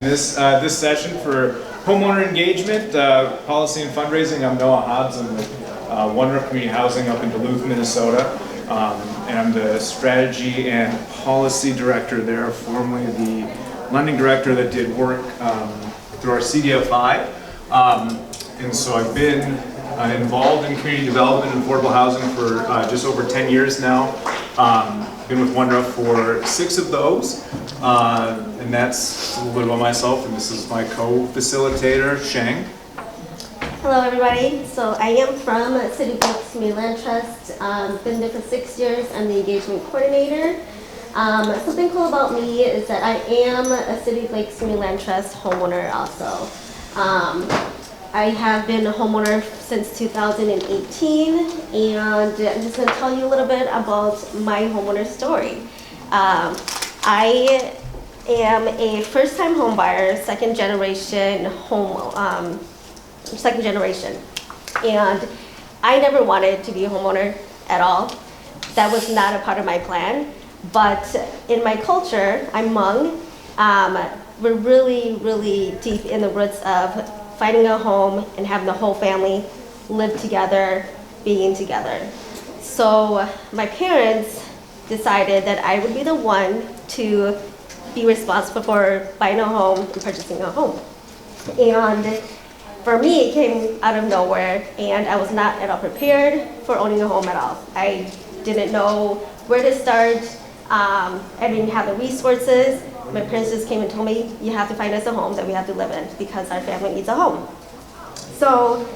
This session for homeowner engagement, policy and fundraising. I'm Noah Hobbs. I'm with One Roof Community Housing up in Duluth, Minnesota, and I'm the strategy and policy director there, formerly the lending director that did work through our CDFI. And so I've been involved in community development and affordable housing for just over 10 years now. Been with One Roof for 6 of those. And that's a little bit about myself, and this is my co-facilitator, Shang. Hello everybody. So I am from City of Lakes Community Land Trust. Been there for 6 years. I'm the engagement coordinator. Something cool about me is that I am a City of Lakes Community Land Trust homeowner also. I have been a homeowner since 2018, and I'm just going to tell you a little bit about my homeowner story. I am a first-time home buyer, second generation, and I never wanted to be a homeowner at all. That was not a part of my plan. But in my culture, I'm Hmong. We're really deep in the roots of finding a home and having the whole family live together, being together. So my parents decided that I would be the one to be responsible for buying a home and purchasing a home. And for me, it came out of nowhere, and I was not at all prepared for owning a home at all. I didn't know where to start. I didn't have the resources. My parents just came and told me, you have to find us a home that we have to live in because our family needs a home. So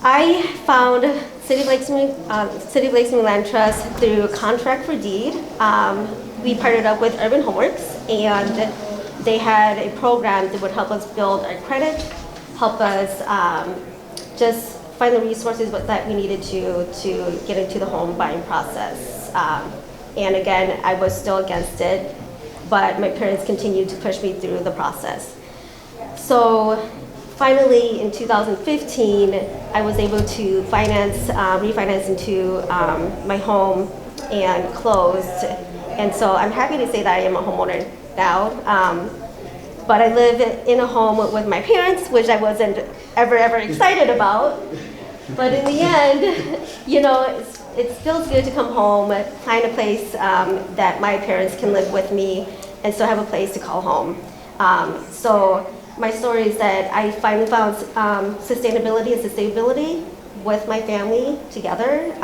I found City of Lakes Community Land Trust through contract for deed. We partnered up with Urban Homeworks, and they had a program that would help us build our credit, help us just find the resources that we needed to get into the home buying process. And again, I was still against it, but my parents continued to push me through the process. So finally, in 2015, I was able to refinance into my home and closed. And so I'm happy to say that I am a homeowner now. But I live in a home with my parents, which I wasn't ever excited about. But in the end, you know, it feels good to come home, find a place that my parents can live with me, and still have a place to call home. So my story is that I finally found sustainability and sustainability with my family together.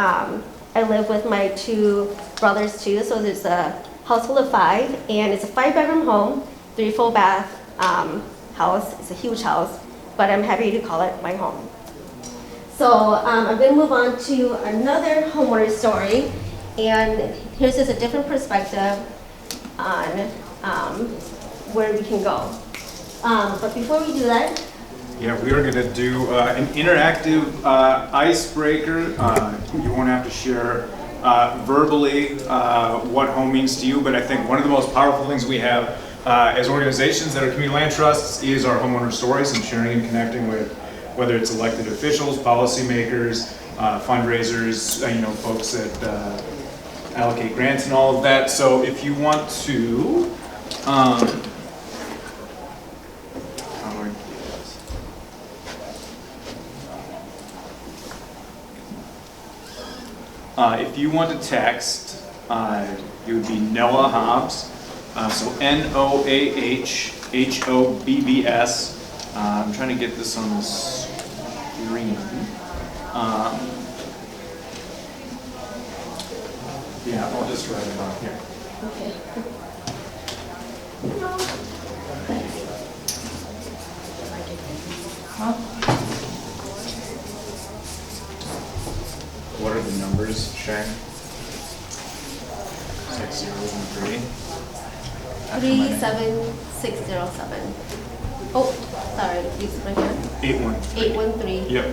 I live with my 2 brothers too, so there's a household of 5, and it's a 5-bedroom home, 3 full bath house. It's a huge house, but I'm happy to call it my home. So I'm going to move on to another homeowner story, and here's just a different perspective on where we can go. But before we do that, Yeah, we are going to do an interactive icebreaker. You won't have to share verbally what home means to you, but I think one of the most powerful things we have as organizations that are community land trusts is our homeowner stories and sharing and connecting with whether it's elected officials, policymakers, fundraisers, folks that allocate grants and all of that. So if you want to, if you want to text, it would be Noah Hobbs, so NOAHHOBBS. I'm trying to get this on the screen. Yeah, I'll just write it on here. okay. What are the numbers, Shang? 6013. 37607. Oh, sorry, please right here. 813. Yep.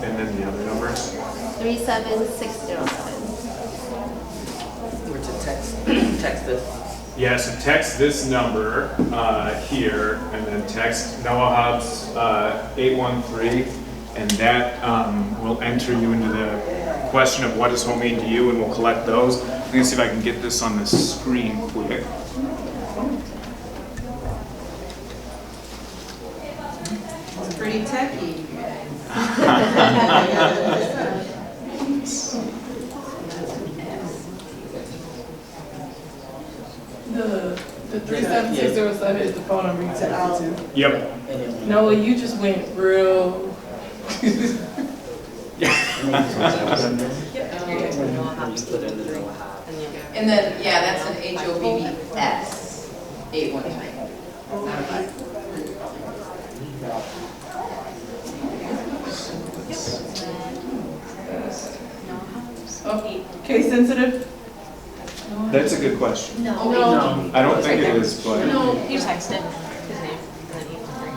And then the other numbers? 37607. We're to text this. Yeah, so text this number here, and then text Noah Hobbs 813, and that will enter you into the question of what does home mean to you, and we'll collect those. I'm going to see if I can get this on the screen quick. pretty techy, you guys. The 37607 is the phone number you texted to. Yep. Noah, you just went real. And then, yeah, that's an HOBBS 813. Not a 5. Oh, case sensitive? That's a good question. No. I don't think it is, but. No. You texted his name, and then he was free.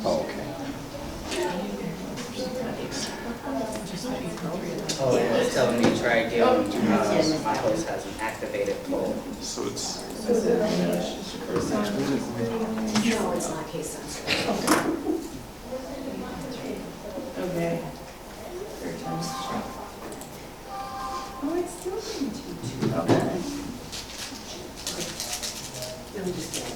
Oh, okay. Oh, yeah, it's telling me try again. My host has an activated poll. So it's. No, it's not case sensitive. Okay. Oh, it's still going to. Okay. Let me just get it.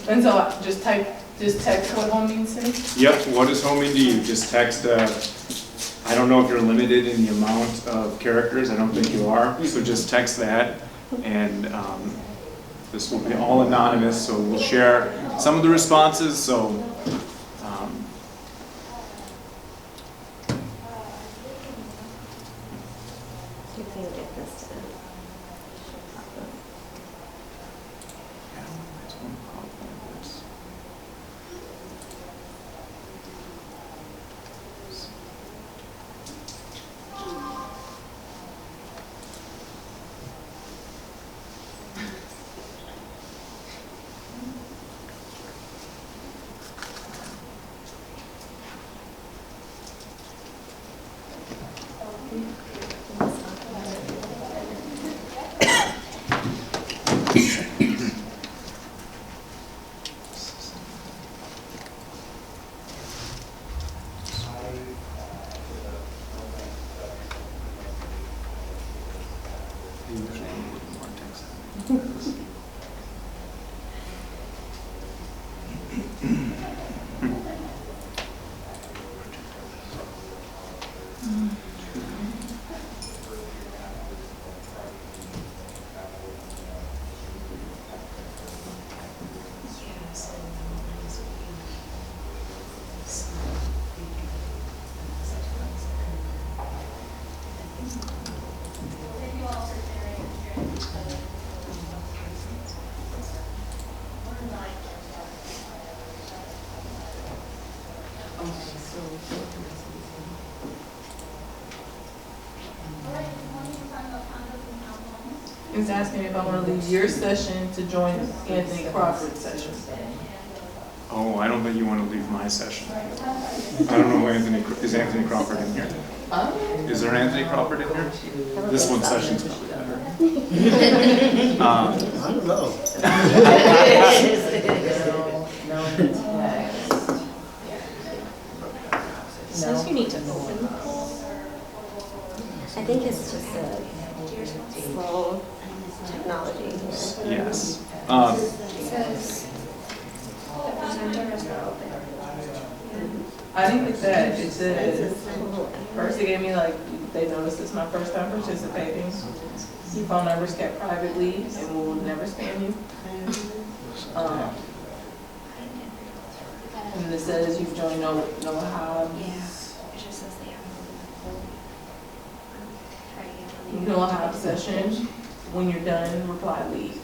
And so just text what home means to me? Yep, what does home mean to you? Just text, I don't know if you're limited in the amount of characters, I don't think you are, so just text that, and this will be all anonymous, so we'll share some of the responses, so You can get this to them. that's one problem with this. Usually a little more text. It's asking me if I want to leave your session to join Anthony Crawford's session. Oh, I don't think you want to leave my session. I don't know who is Anthony Crawford in here? Is there Anthony Crawford in here? This one session's not better. I don't know. Says you need to open the poll. I think it's just a slow technology. Yes. I didn't think that. It says, first they gave me like, they noticed it's my first time participating. Your phone number's kept privately and we'll never spam you. And it says you've joined Noah Hobbs. It just says they have Noah Hobbs session. When you're done, reply leave.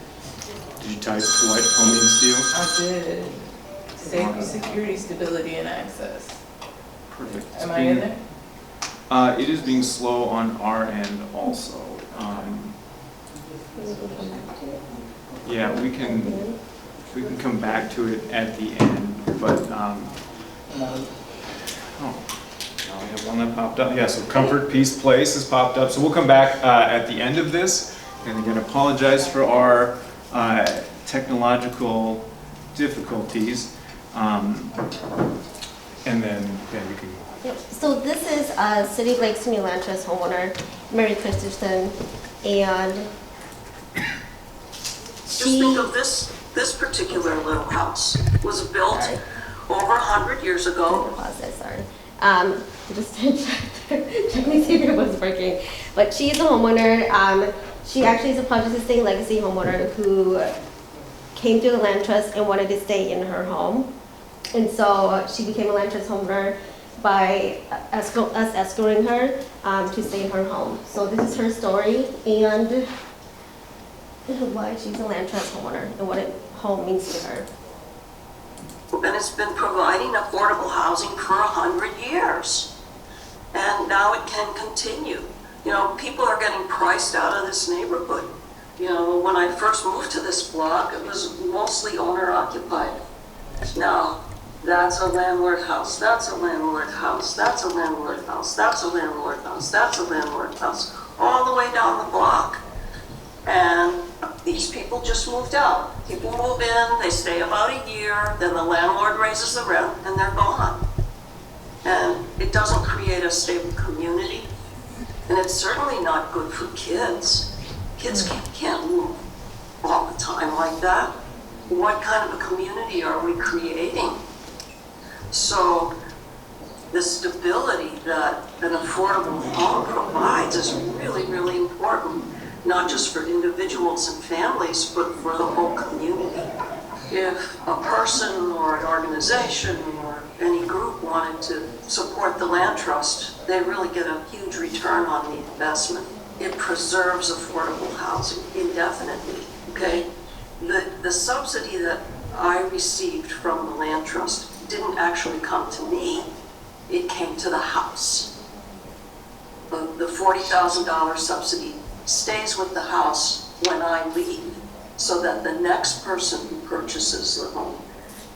Did you type what home means to you? I did. Safety, security, stability, and access. Perfect. Am I in there? It is being slow on our end also. Yeah, we can come back to it at the end, but oh, now we have one that popped up. Yeah, so Comfort Peace Place has popped up. So we'll come back at the end of this, and again apologize for our technological difficulties. And then we can Yep. So this is City of Lakes New Lantra's homeowner, Mary Christensen, and Just think of this particular little house was built Sorry. over 100 years ago. Pause that, sorry. Just checking to see if it was working. But she is a homeowner. She actually is a Project Sustain Legacy homeowner who came to the land trust and wanted to stay in her home. And so she became a land trust homeowner by us escorting her to stay in her home. So this is her story and why she's a land trust homeowner and what home means to her. And it's been providing affordable housing for 100 years. And now it can continue. You know, people are getting priced out of this neighborhood. You know, when I first moved to this block, it was mostly owner occupied. Now, that's a landlord house, that's a landlord house, that's a landlord house, that's a landlord house, that's a landlord house, all the way down the block. And these people just moved out. People move in, they stay about a year, then the landlord raises the rent, and they're gone. And it doesn't create a stable community, and it's certainly not good for kids. Kids can't move all the time like that. What kind of a community are we creating? So the stability that an affordable home provides is really, really important, not just for individuals and families, but for the whole community. If a person or an organization or any group wanted to support the land trust, they really get a huge return on the investment. It preserves affordable housing indefinitely, okay? The subsidy that I received from the land trust didn't actually come to me, it came to the house. The $40,000 subsidy stays with the house when I leave, so that the next person who purchases the home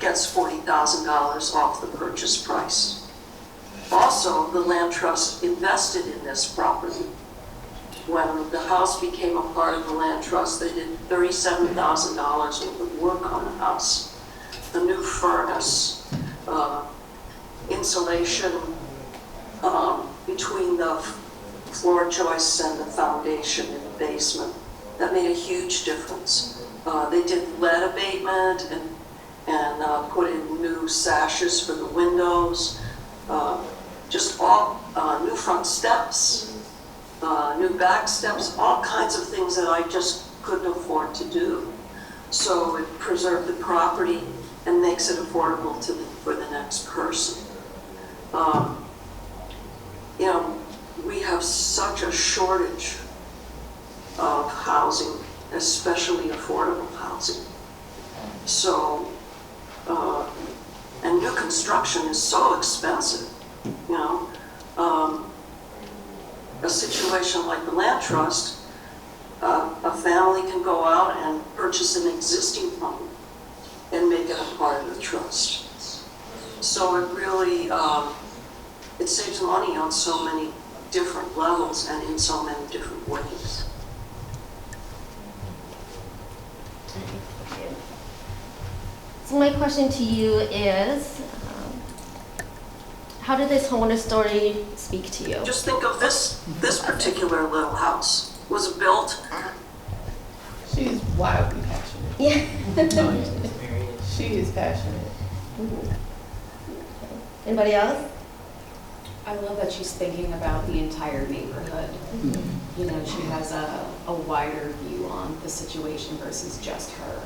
gets $40,000 off the purchase price. Also, the land trust invested in this property. When the house became a part of the land trust, they did $37,000 worth of work on the house. The new furnace, insulation between the floor joists and the foundation in the basement. That made a huge difference. They did lead abatement and put in new sashes for the windows, just all new front steps, new back steps, all kinds of things that I just couldn't afford to do. So it preserved the property and makes it affordable for the next person. You know, we have such a shortage of housing, especially affordable housing. So, and new construction is so expensive, you know. A situation like the land trust, a family can go out and purchase an existing home and make it a part of the trust. So it really, it saves money on so many different levels and in so many different ways. So my question to you is, how did this homeowner story speak to you? Just think of this particular little house was built. She's wildly passionate. Yeah. She is passionate. Anybody else? I love that she's thinking about the entire neighborhood. You know, she has a wider view on the situation versus just her.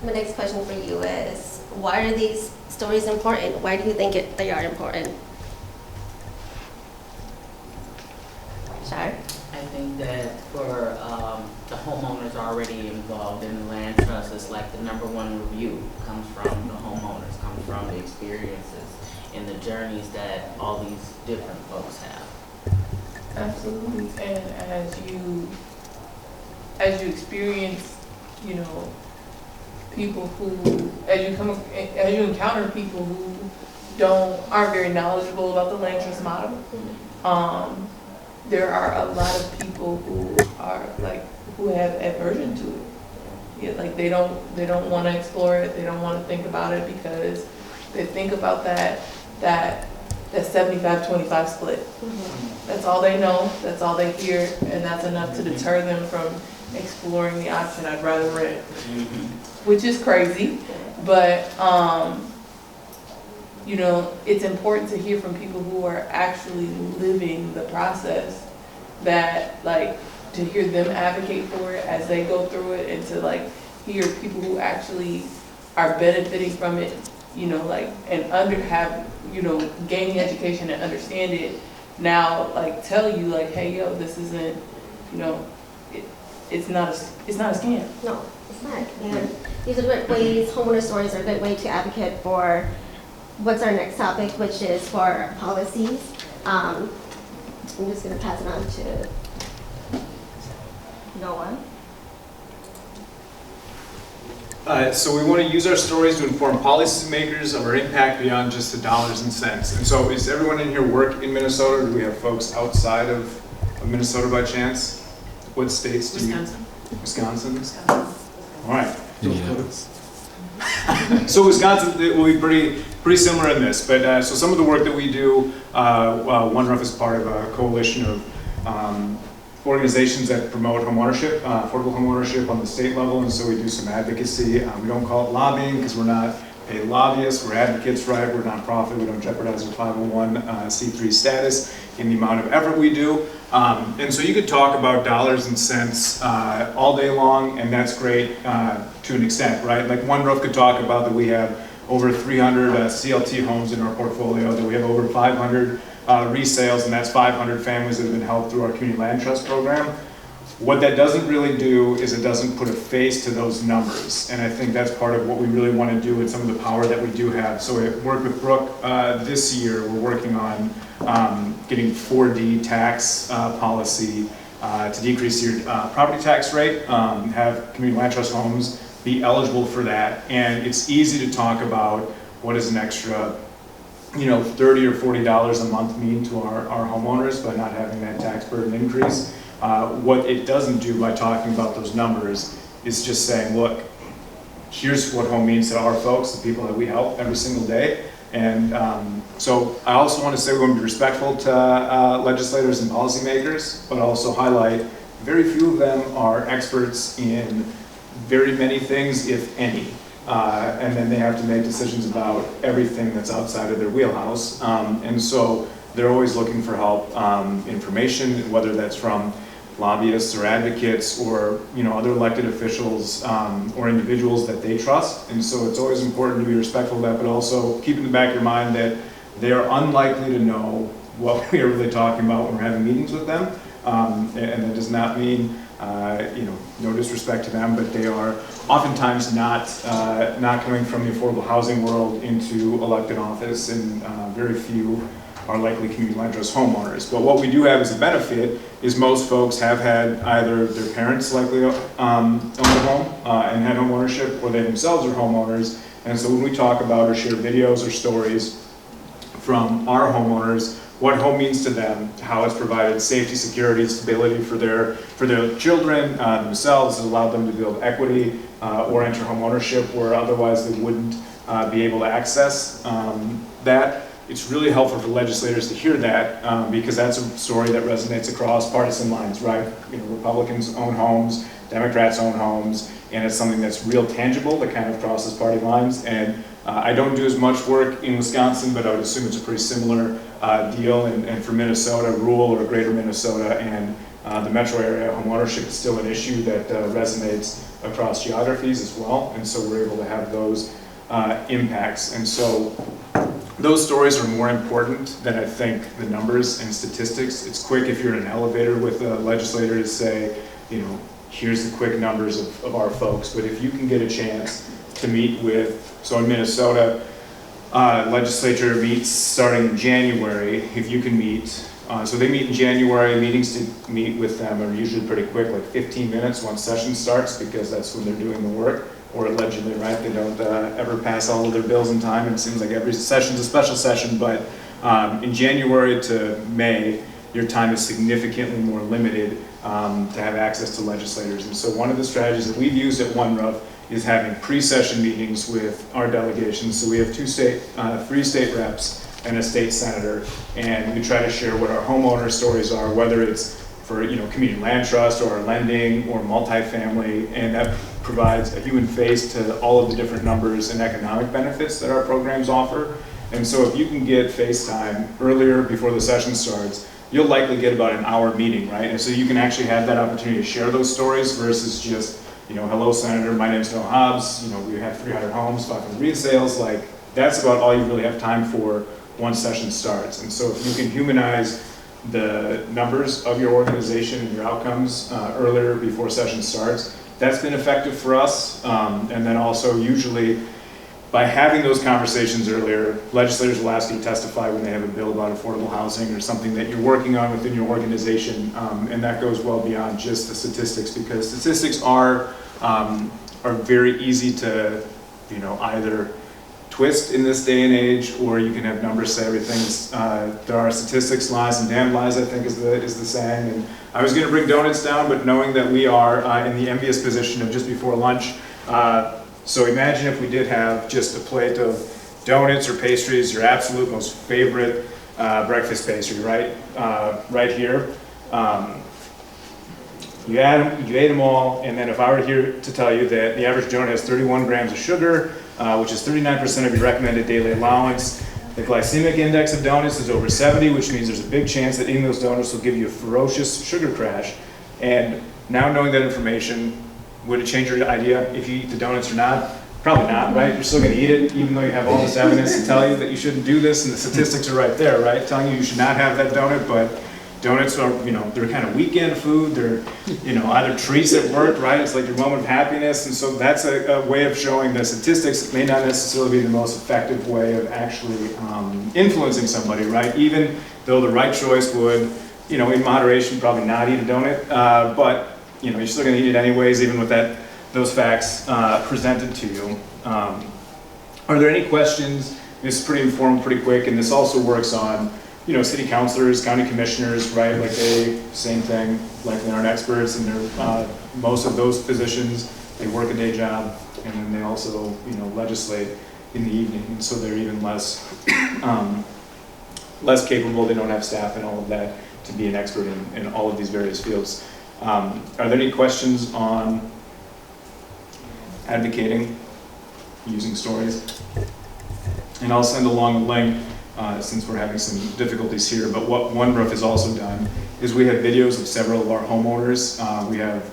My next question for you is, why are these stories important? Why do you think they are important? Shar? I think that for the homeowners already involved in the land trust, it's like the #1 review comes from the homeowners, comes from the experiences and the journeys that all these different folks have. Absolutely. And as you experience, you know, people who, as you encounter people who aren't very knowledgeable about the land trust model, there are a lot of people who have aversion to it. Yeah, like they don't want to explore it. They don't want to think about it because They think about that 75-25 split. That's all they know, that's all they hear, and that's enough to deter them from exploring the option, I'd rather rent. Which is crazy, but, you know, it's important to hear from people who are actually living the process, that, like, to hear them advocate for it as they go through it, and to, like, hear people who actually are benefiting from it, you know, like, and gaining education and understand it now, like, tell you, like, hey, yo, this isn't, you know, it's not a scam. No, it's not. And these are good ways, homeowner stories are a good way to advocate for what's our next topic, which is for policies. I'm just going to pass it on to Noah. So we want to use our stories to inform policymakers of our impact beyond just the dollars and cents. And so is everyone in here work in Minnesota, or do we have folks outside of Minnesota by chance? What states do you? Wisconsin? All right. So Wisconsin will be pretty similar in this, but so some of the work that we do, One Roof is part of a coalition of organizations that promote homeownership, affordable homeownership on the state level, and so we do some advocacy. We don't call it lobbying because we're not paid lobbyists, we're advocates, right? We're nonprofit, we don't jeopardize our 501c3 status in the amount of effort we do. And so you could talk about dollars and cents all day long, and that's great to an extent, right? Like One Roof could talk about that we have over 300 CLT homes in our portfolio, that we have over 500 resales, and that's 500 families that have been helped through our community land trust program. What that doesn't really do is it doesn't put a face to those numbers, and I think that's part of what we really want to do with some of the power that we do have. So we worked with Brooke this year. We're working on getting 4D tax policy to decrease your property tax rate, have community land trust homes be eligible for that, and it's easy to talk about what is an extra, you know, $30 or $40 a month mean to our homeowners by not having that tax burden increase. What it doesn't do by talking about those numbers is just saying, look, here's what home means to our folks, the people that we help every single day. And so I also want to say we want to be respectful to legislators and policymakers, but also highlight very few of them are experts in very many things, if any. And then they have to make decisions about everything that's outside of their wheelhouse. And so they're always looking for help, information, whether that's from lobbyists or advocates or, you know, other elected officials or individuals that they trust. And so it's always important to be respectful of that, but also keep in the back of your mind that they are unlikely to know what we are really talking about when we're having meetings with them. And that does not mean, you know, no disrespect to them, but they are oftentimes not coming from the affordable housing world into elected office, and very few are likely community land trust homeowners. But what we do have as a benefit is most folks have had either their parents likely own a home and had home ownership, or they themselves are homeowners. And so when we talk about or share videos or stories from our homeowners, what home means to them, how it's provided safety, security, stability for their children, themselves, has allowed them to build equity or enter home ownership where otherwise they wouldn't be able to access that. It's really helpful for legislators to hear that because that's a story that resonates across partisan lines, right? You know, Republicans own homes, Democrats own homes, and it's something that's real tangible that kind of crosses party lines. And I don't do as much work in Wisconsin, but I would assume it's a pretty similar deal. And for Minnesota, rural or greater Minnesota and the metro area, homeownership is still an issue that resonates across geographies as well. And so we're able to have those impacts. And so those stories are more important than I think the numbers and statistics. It's quick if you're in an elevator with a legislator to say, you know, here's the quick numbers of our folks. But if you can get a chance to meet with, so in Minnesota, legislature meets starting in January. If you can meet, so they meet in January, meetings to meet with them are usually pretty quick, like 15 minutes once session starts, because that's when they're doing the work. Or allegedly, right? They don't ever pass all of their bills in time, and it seems like every session's a special session, but in January to May, your time is significantly more limited to have access to legislators. And so one of the strategies that we've used at One Roof is having pre-session meetings with our delegations. So we have 3 state reps and a state senator, and we try to share what our homeowner stories are, whether it's for community land trust or lending or multifamily, and that provides a human face to all of the different numbers and economic benefits that our programs offer. And so if you can get FaceTime earlier before the session starts, you'll likely get about an hour meeting, right? And so you can actually have that opportunity to share those stories versus just, hello Senator, my name's Noah Hobbs, we have 300 homes, 500 resales. Like, that's about all you really have time for once session starts. And so if you can humanize the numbers of your organization and your outcomes earlier before session starts, that's been effective for us. And then also usually by having those conversations earlier, legislators will ask you to testify when they have a bill about affordable housing or something that you're working on within your organization, and that goes well beyond just the statistics, because statistics are very easy to, either twist in this day and age, or you can have numbers say everything's, there are statistics, lies, and damn lies, I think is the saying. And I was going to bring donuts down, but knowing that we are in the envious position of just before lunch, so imagine if we did have just a plate of donuts or pastries, your absolute most favorite breakfast pastry, right? Right here. You ate them all, and then if I were here to tell you that the average donut has 31 grams of sugar, which is 39% of your recommended daily allowance. The glycemic index of donuts is over 70, which means there's a big chance that eating those donuts will give you a ferocious sugar crash. And now knowing that information, would it change your idea if you eat the donuts or not? Probably not, right? You're still going to eat it, even though you have all this evidence to tell you that you shouldn't do this, and the statistics are right there, right? Telling you should not have that donut, but donuts are, they're kind of weekend food. They're, either treats at work, right? It's like your moment of happiness. And so that's a way of showing the statistics. It may not necessarily be the most effective way of actually influencing somebody, right? Even though the right choice would, in moderation, probably not eat a donut. But, you're still going to eat it anyways, even with those facts presented to you. Are there any questions? This is pretty informal, pretty quick, and this also works on city councilors, county commissioners, right? Like same thing, like they aren't experts, and they're, most of those positions, they work a day job, and then they also, legislate in the evening, and so they're even less, less capable. They don't have staff and all of that to be an expert in all of these various fields. Are there any questions on advocating, using stories? And I'll send along a link, since we're having some difficulties here, but what One Roof has also done is we have videos of several of our homeowners. We have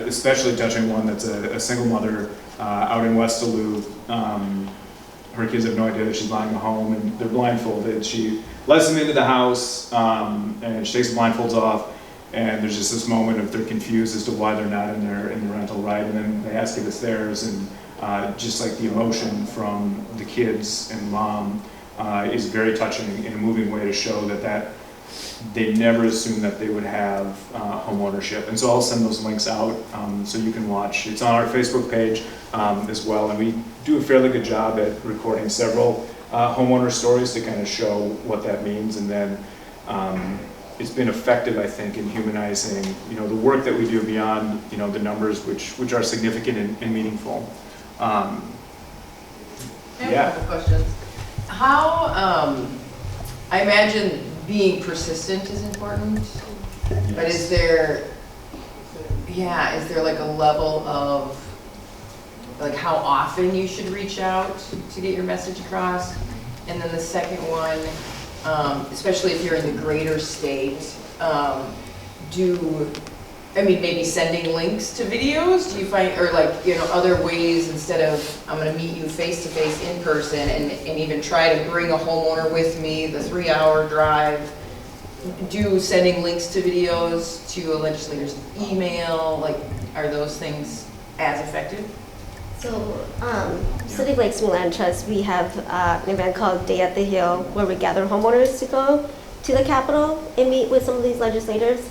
especially touching one that's a single mother out in West Duluth. Her kids have no idea that she's buying a home, and they're blindfolded. She lets them into the house, and she takes the blindfolds off, and there's just this moment of they're confused as to why they're not in the rental, right? And then they ask if it's theirs, and just like the emotion from the kids and mom is very touching in a moving way to show that they never assumed that they would have home ownership. And so I'll send those links out so you can watch. It's on our Facebook page as well, and we do a fairly good job at recording several homeowner stories to kind of show what that means. And then it's been effective, I think, in humanizing the work that we do beyond the numbers, which are significant and meaningful. I have a couple questions. How, I imagine being persistent is important, but is there like a level of, like how often you should reach out to get your message across? And then the second one, especially if you're in the greater state, maybe sending links to videos, do you find, or like, other ways instead of, I'm gonna meet you face to face in person and even try to bring a homeowner with me, the 3-hour drive, do sending links to videos to a legislator's email, like, are those things as effective? So, City of Lakes Land Trust, we have an event called Day at the Hill, where we gather homeowners to go to the Capitol and meet with some of these legislators.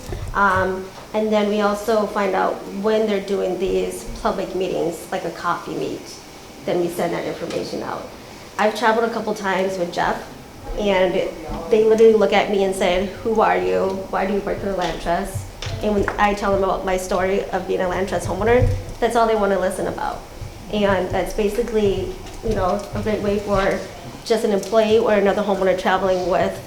And then we also find out when they're doing these public meetings, like a coffee meet, then we send that information out. I've traveled a couple times with Jeff, and they literally look at me and say, "Who are you? Why do you work for the Land Trust?" And when I tell them about my story of being a Land Trust homeowner, that's all they want to listen about. And that's basically, you know, a great way for just an employee or another homeowner traveling with,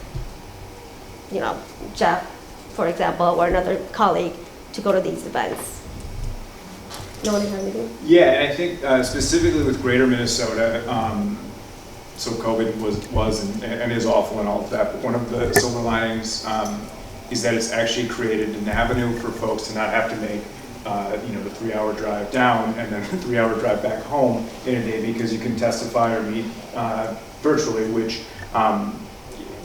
you know, Jeff, for example, or another colleague to go to these events. No one have anything? Yeah, and I think specifically with Greater Minnesota, so COVID was and is awful and all of that, but one of the silver linings is that it's actually created an avenue for folks to not have to make you know, the 3-hour drive down and then the 3-hour drive back home in a day, because you can testify or meet virtually, which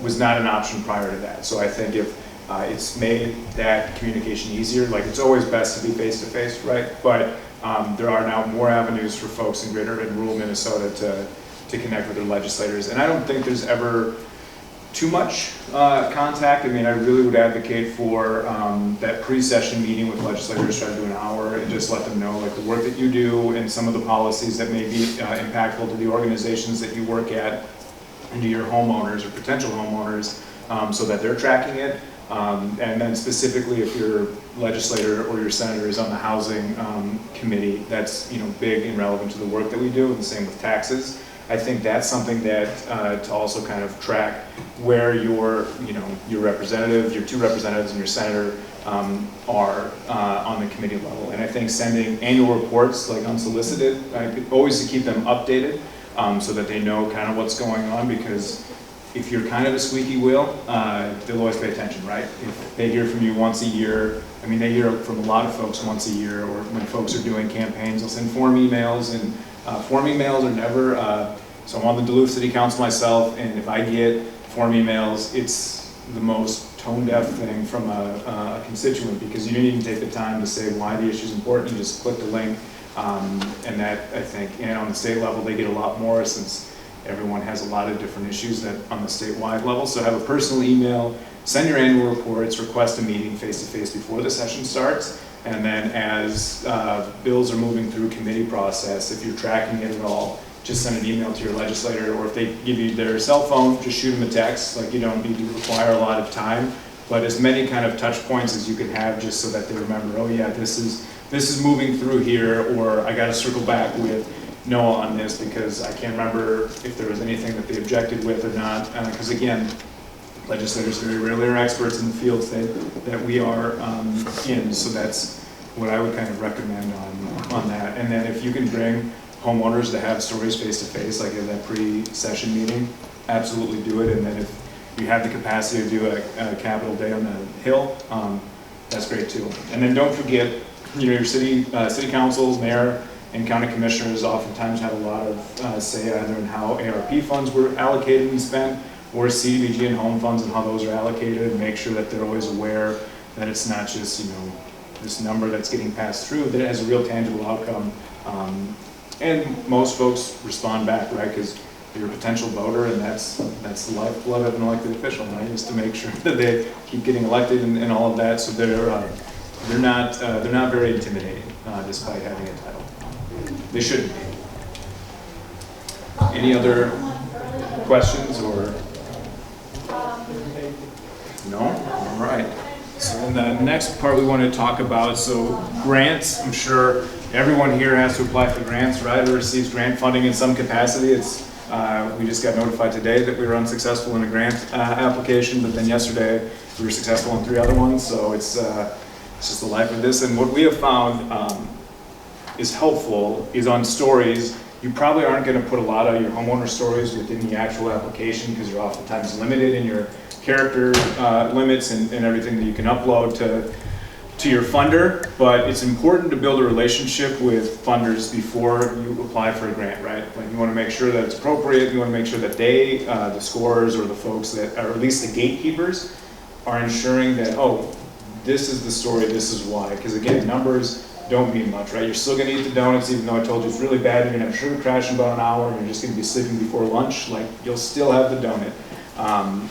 was not an option prior to that. So I think if it's made that communication easier, like it's always best to be face-to-face, right? But there are now more avenues for folks in greater and rural Minnesota to connect with their legislators. And I don't think there's ever too much contact. I mean, I really would advocate for that pre-session meeting with legislators, try to do an hour and just let them know like the work that you do and some of the policies that may be impactful to the organizations that you work at and to your homeowners or potential homeowners, so that they're tracking it. And then specifically if your legislator or your senator is on the housing committee, that's, you know, big and relevant to the work that we do, and the same with taxes. I think that's something that to also kind of track where your, you know, your representative, your 2 representatives and your senator are on the committee level. And I think sending annual reports, like unsolicited, always to keep them updated so that they know kind of what's going on, because if you're kind of a squeaky wheel, they'll always pay attention, right? If they hear from you once a year, I mean, they hear from a lot of folks once a year, or when folks are doing campaigns, they'll send form emails, and form emails are never, so I'm on the Duluth City Council myself, and if I get form emails, it's the most tone-deaf thing from a constituent, because you didn't even take the time to say why the issue is important. You just click the link, and that, I think, and on the state level, they get a lot more, since everyone has a lot of different issues that on the statewide level. So have a personal email, send your annual reports, request a meeting face-to-face before the session starts, and then as bills are moving through committee process, if you're tracking it at all, just send an email to your legislator, or if they give you their cell phone, just shoot them a text. Like, you don't need to require a lot of time, but as many kind of touch points as you can have, just so that they remember, oh yeah, this is moving through here, or I got to circle back with Noah on this because I can't remember if there was anything that they objected with or not. Because again, legislators very rarely are experts in the fields that we are in, so that's what I would kind of recommend on that. And then if you can bring homeowners to have stories face-to-face, like at that pre-session meeting, absolutely do it. And then if you have the capacity to do a Capitol Day on the Hill, that's great too. And then don't forget, you know, your city councils, mayor, and county commissioners oftentimes have a lot of say either in how ARP funds were allocated and spent, or CDBG and home funds and how those are allocated, and make sure that they're always aware that it's not just, you know, this number that's getting passed through, that it has a real tangible outcome. And most folks respond back, right? Because you're a potential voter, and that's the lifeblood of an elected official, right? Is to make sure that they keep getting elected and all of that. So they're not very intimidating, despite having a title. They shouldn't be. Any other questions or? No? All right. So in the next part we want to talk about, so grants. I'm sure everyone here has to apply for grants, right, or receives grant funding in some capacity. We just got notified today that we were unsuccessful in a grant application, but then yesterday we were successful in 3 other ones, so it's just the life of this. And what we have found is helpful is on stories. You probably aren't going to put a lot of your homeowner stories within the actual application, because you're oftentimes limited in your character limits and everything that you can upload to your funder. But it's important to build a relationship with funders before you apply for a grant, right? Like, you want to make sure that it's appropriate. You want to make sure that they, the scorers or the folks that are at least the gatekeepers, are ensuring that, oh, this is the story, this is why. Because again, numbers don't mean much, right? You're still going to eat the donuts, even though I told you it's really bad. You're going to have sugar crash in about an hour, and you're just going to be sleeping before lunch. Like, you'll still have the donut.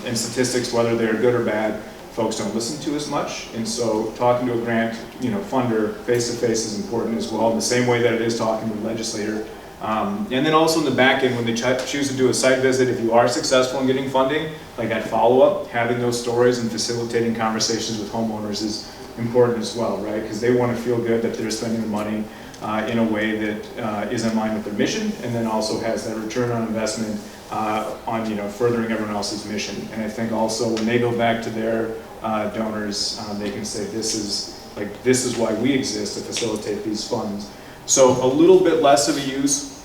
And statistics, whether they're good or bad, folks don't listen to as much. And so talking to a grant, you know, funder face-to-face is important as well, in the same way that it is talking to a legislator. And then also in the back end, when they choose to do a site visit, if you are successful in getting funding, like that follow-up, having those stories and facilitating conversations with homeowners is important as well, right? Because they want to feel good that they're spending the money in a way that is in line with their mission, and then also has that return on investment on furthering everyone else's mission. And I think also when they go back to their donors, they can say this is why we exist, to facilitate these funds. So a little bit less of a use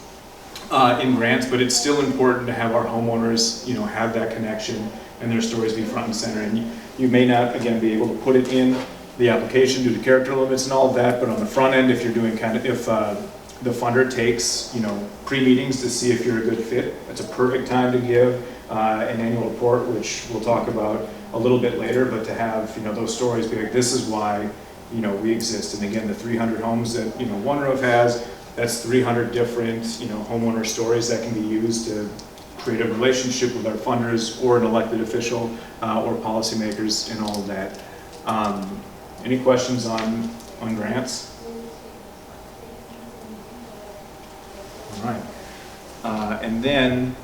in grants, but it's still important to have our homeowners, have that connection and their stories be front and center. And you may not, again, be able to put it in the application due to character limits and all of that, but on the front end, if you're doing if the funder takes, pre-meetings to see if you're a good fit, it's a perfect time to give an annual report, which we'll talk about a little bit later, but to have, those stories be like, this is why, we exist. And again, the 300 homes that, One Roof has, that's 300 different, homeowner stories that can be used to create a relationship with our funders or an elected official or policymakers and all of that. Any questions on grants? All right. And then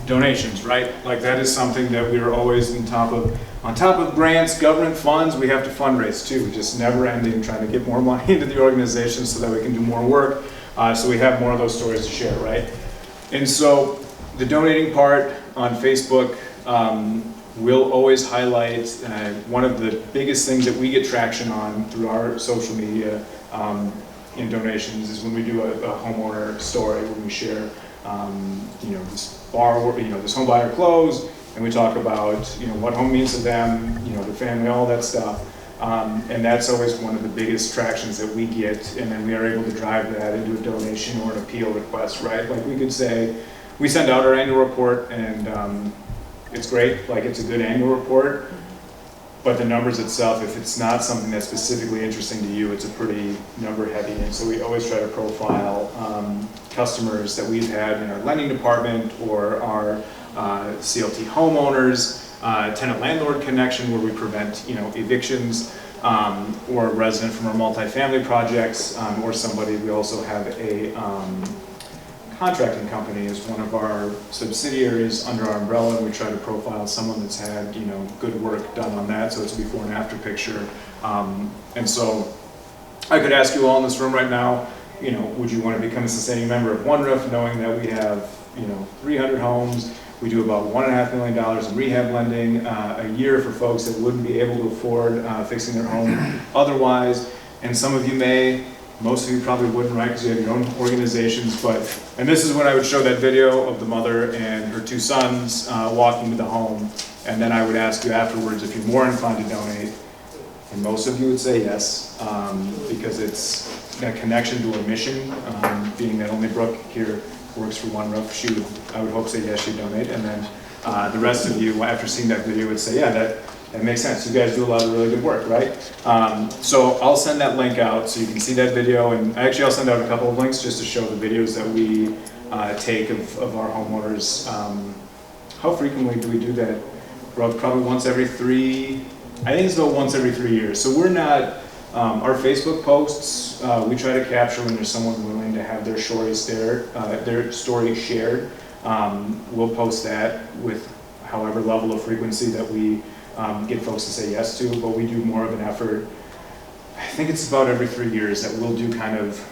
donations, right? Like that is something that we are always on top of grants, government funds, we have to fundraise too, just never ending, trying to get more money into the organization so that we can do more work. So we have more of those stories to share, right? And so the donating part on Facebook will always highlight one of the biggest things that we get traction on through our social media in donations is when we do a homeowner story, when we share this home buyer closed, and we talk about what home means to them, their family, all that stuff. And that's always one of the biggest tractions that we get, and then we are able to drive that into a donation or an appeal request, right? Like we could say, we send out our annual report, and it's great, like it's a good annual report, but the numbers itself, if it's not something that's specifically interesting to you, it's a pretty number heavy. And so we always try to profile customers that we've had in our lending department or our CLT homeowners, tenant landlord connection where we prevent evictions, or a resident from our multifamily projects, or somebody. We also have a contracting company as one of our subsidiaries under our umbrella, and we try to profile someone that's had good work done on that, so it's a before and after picture. And so I could ask you all in this room right now, would you want to become a sustaining member of One Roof, knowing that we have 300 homes, we do about $1.5 million in rehab lending a year for folks that wouldn't be able to afford fixing their home otherwise. And some of you may, most of you probably wouldn't, right, because you have your own organizations. And this is when I would show that video of the mother and her two sons walking to the home, and then I would ask you afterwards if you're more inclined to donate. And most of you would say yes, because it's that connection to our mission, being that only Brooke here works for One Roof, I would hope say yes, she'd donate. And then the rest of you, after seeing that video, would say, yeah, that makes sense. You guys do a lot of really good work, right? So I'll send that link out so you can see that video. And actually, I'll send out a couple of links just to show the videos that we take of our homeowners. How frequently do we do that? Probably once every I think it's about once every 3 years. So we're not, our Facebook posts, we try to capture when there's someone willing to have their story shared. We'll post that with however level of frequency that we get folks to say yes to, but we do more of an effort. I think it's about every 3 years that we'll do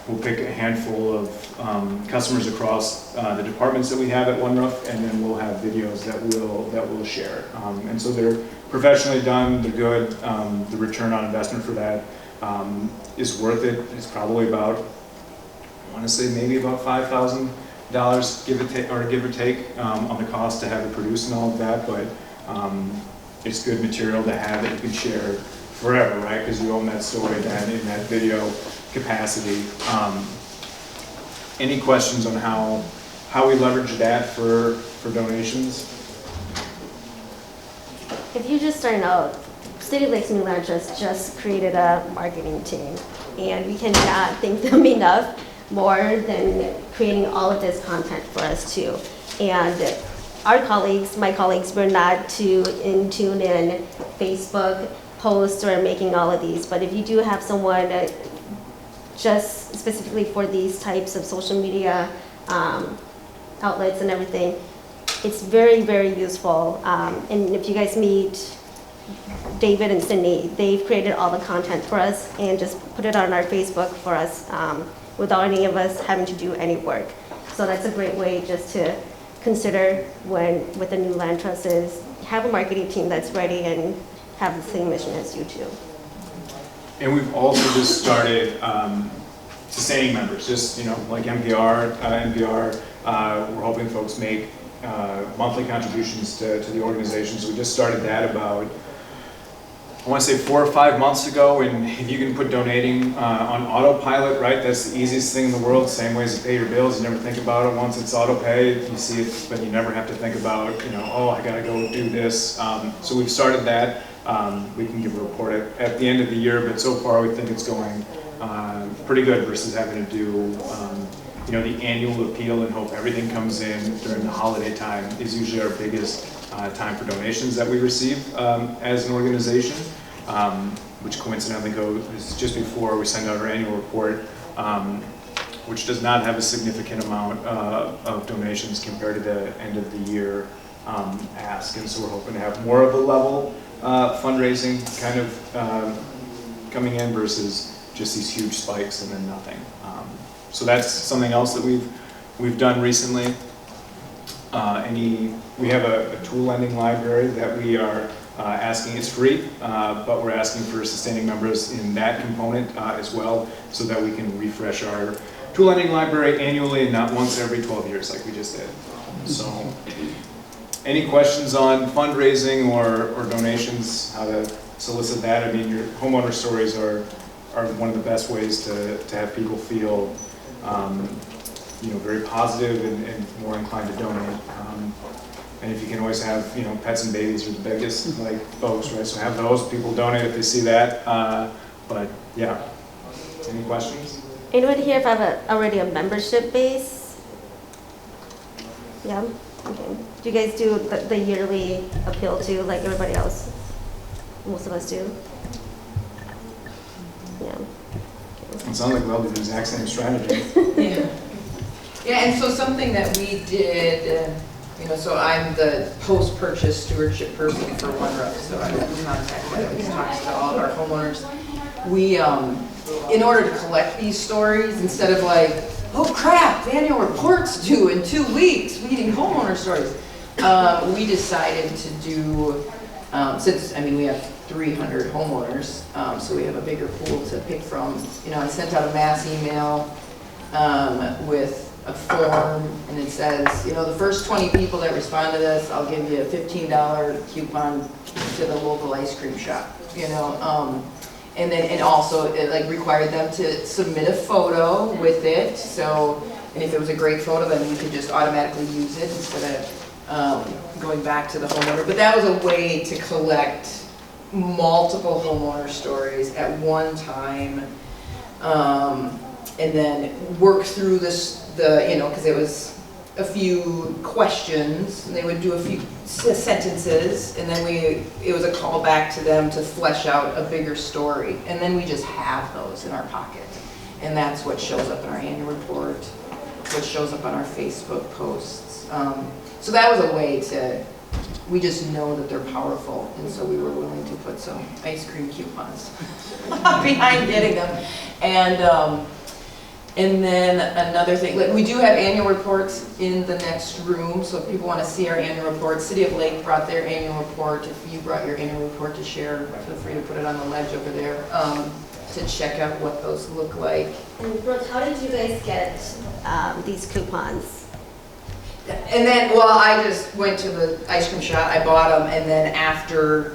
we'll pick a handful of customers across the departments that we have at One Roof, and then we'll have videos that we'll share. And so they're professionally done, they're good. The return on investment for that is worth it. It's probably about, I want to say maybe about $5,000 give or take on the cost to have it produced and all of that, but it's good material to have that you can share forever, right? Because you own that story then in that video capacity. Any questions on how we leverage that for donations? If you just starting out, City of Lakes New Lanark just created a marketing team, and we cannot thank them enough more than creating all of this content for us too. And our colleagues, my colleagues, were not too in tune in Facebook posts or making all of these, but if you do have someone just specifically for these types of social media outlets and everything, it's very, very useful. And if you guys meet David and Sydney, they've created all the content for us and just put it on our Facebook for us without any of us having to do any work. So that's a great way just to consider when with the new land trust is have a marketing team that's ready and have the same mission as you too. And we've also just started sustaining members, just, you know, like NPR, we're hoping folks make monthly contributions to the organization. So we just started that about, I want to say 4 or 5 months ago, and if you can put donating on autopilot, right, that's the easiest thing in the world. Same way as you pay your bills, you never think about it. Once it's auto paid, you see it, but you never have to think about, you know, oh, I gotta go do this. So we've started that. We can give a report at the end of the year, but so far we think it's going pretty good versus having to do, you know, the annual appeal and hope everything comes in during the holiday time is usually our biggest time for donations that we receive as an organization, which coincidentally is just before we send out our annual report, which does not have a significant amount of donations compared to the end of the year ask. And so we're hoping to have more of a level fundraising kind of coming in versus just these huge spikes and then nothing. So that's something else that we've done recently. We have a tool lending library that we are asking, it's free, but we're asking for sustaining members in that component as well, so that we can refresh our tool lending library annually and not once every 12 years like we just did. So, any questions on fundraising or donations, how to solicit that? I mean, your homeowner stories are one of the best ways to have people feel you know, very positive and more inclined to donate. And if you can always have, you know, pets and babies are the biggest, like, folks, right? So have those, people donate if they see that. But yeah, any questions? Anyone here have already a membership base? Yeah, okay. Do you guys do the yearly appeal too, like everybody else? Most of us do. Yeah. It sounds like we all do the exact same strategy. Yeah. Yeah, and so something that we did, you know, so I'm the post-purchase stewardship person for One Roof, so I'm in contact that always talks to all of our homeowners. We, in order to collect these stories, instead of like, oh crap, the annual report's due in 2 weeks, we need homeowner stories. We decided to do, since, I mean, we have 300 homeowners, so we have a bigger pool to pick from. You know, I sent out a mass email with a form, and it says, you know, the first 20 people that respond to this, I'll give you a $15 coupon to the local ice cream shop, you know. And then it also, it like required them to submit a photo with it. So, and if it was a great photo, then we could just automatically use it instead of going back to the homeowner. But that was a way to collect multiple homeowner stories at one time, and then work through you know, because it was a few questions, and they would do a few sentences, and then it was a call back to them to flesh out a bigger story, and then we just have those in our pocket, and that's what shows up in our annual report, what shows up on our Facebook posts. So that was a way to, we just know that they're powerful, and so we were willing to put some ice cream coupons behind getting them. And then another thing, like, we do have annual reports in the next room, so if people want to see our annual report, City of Lake brought their annual report. If you brought your annual report to share, feel free to put it on the ledge over there to check out what those look like. And Brooke, how did you guys get these coupons? And then, well, I just went to the ice cream shop, I bought them, and then after,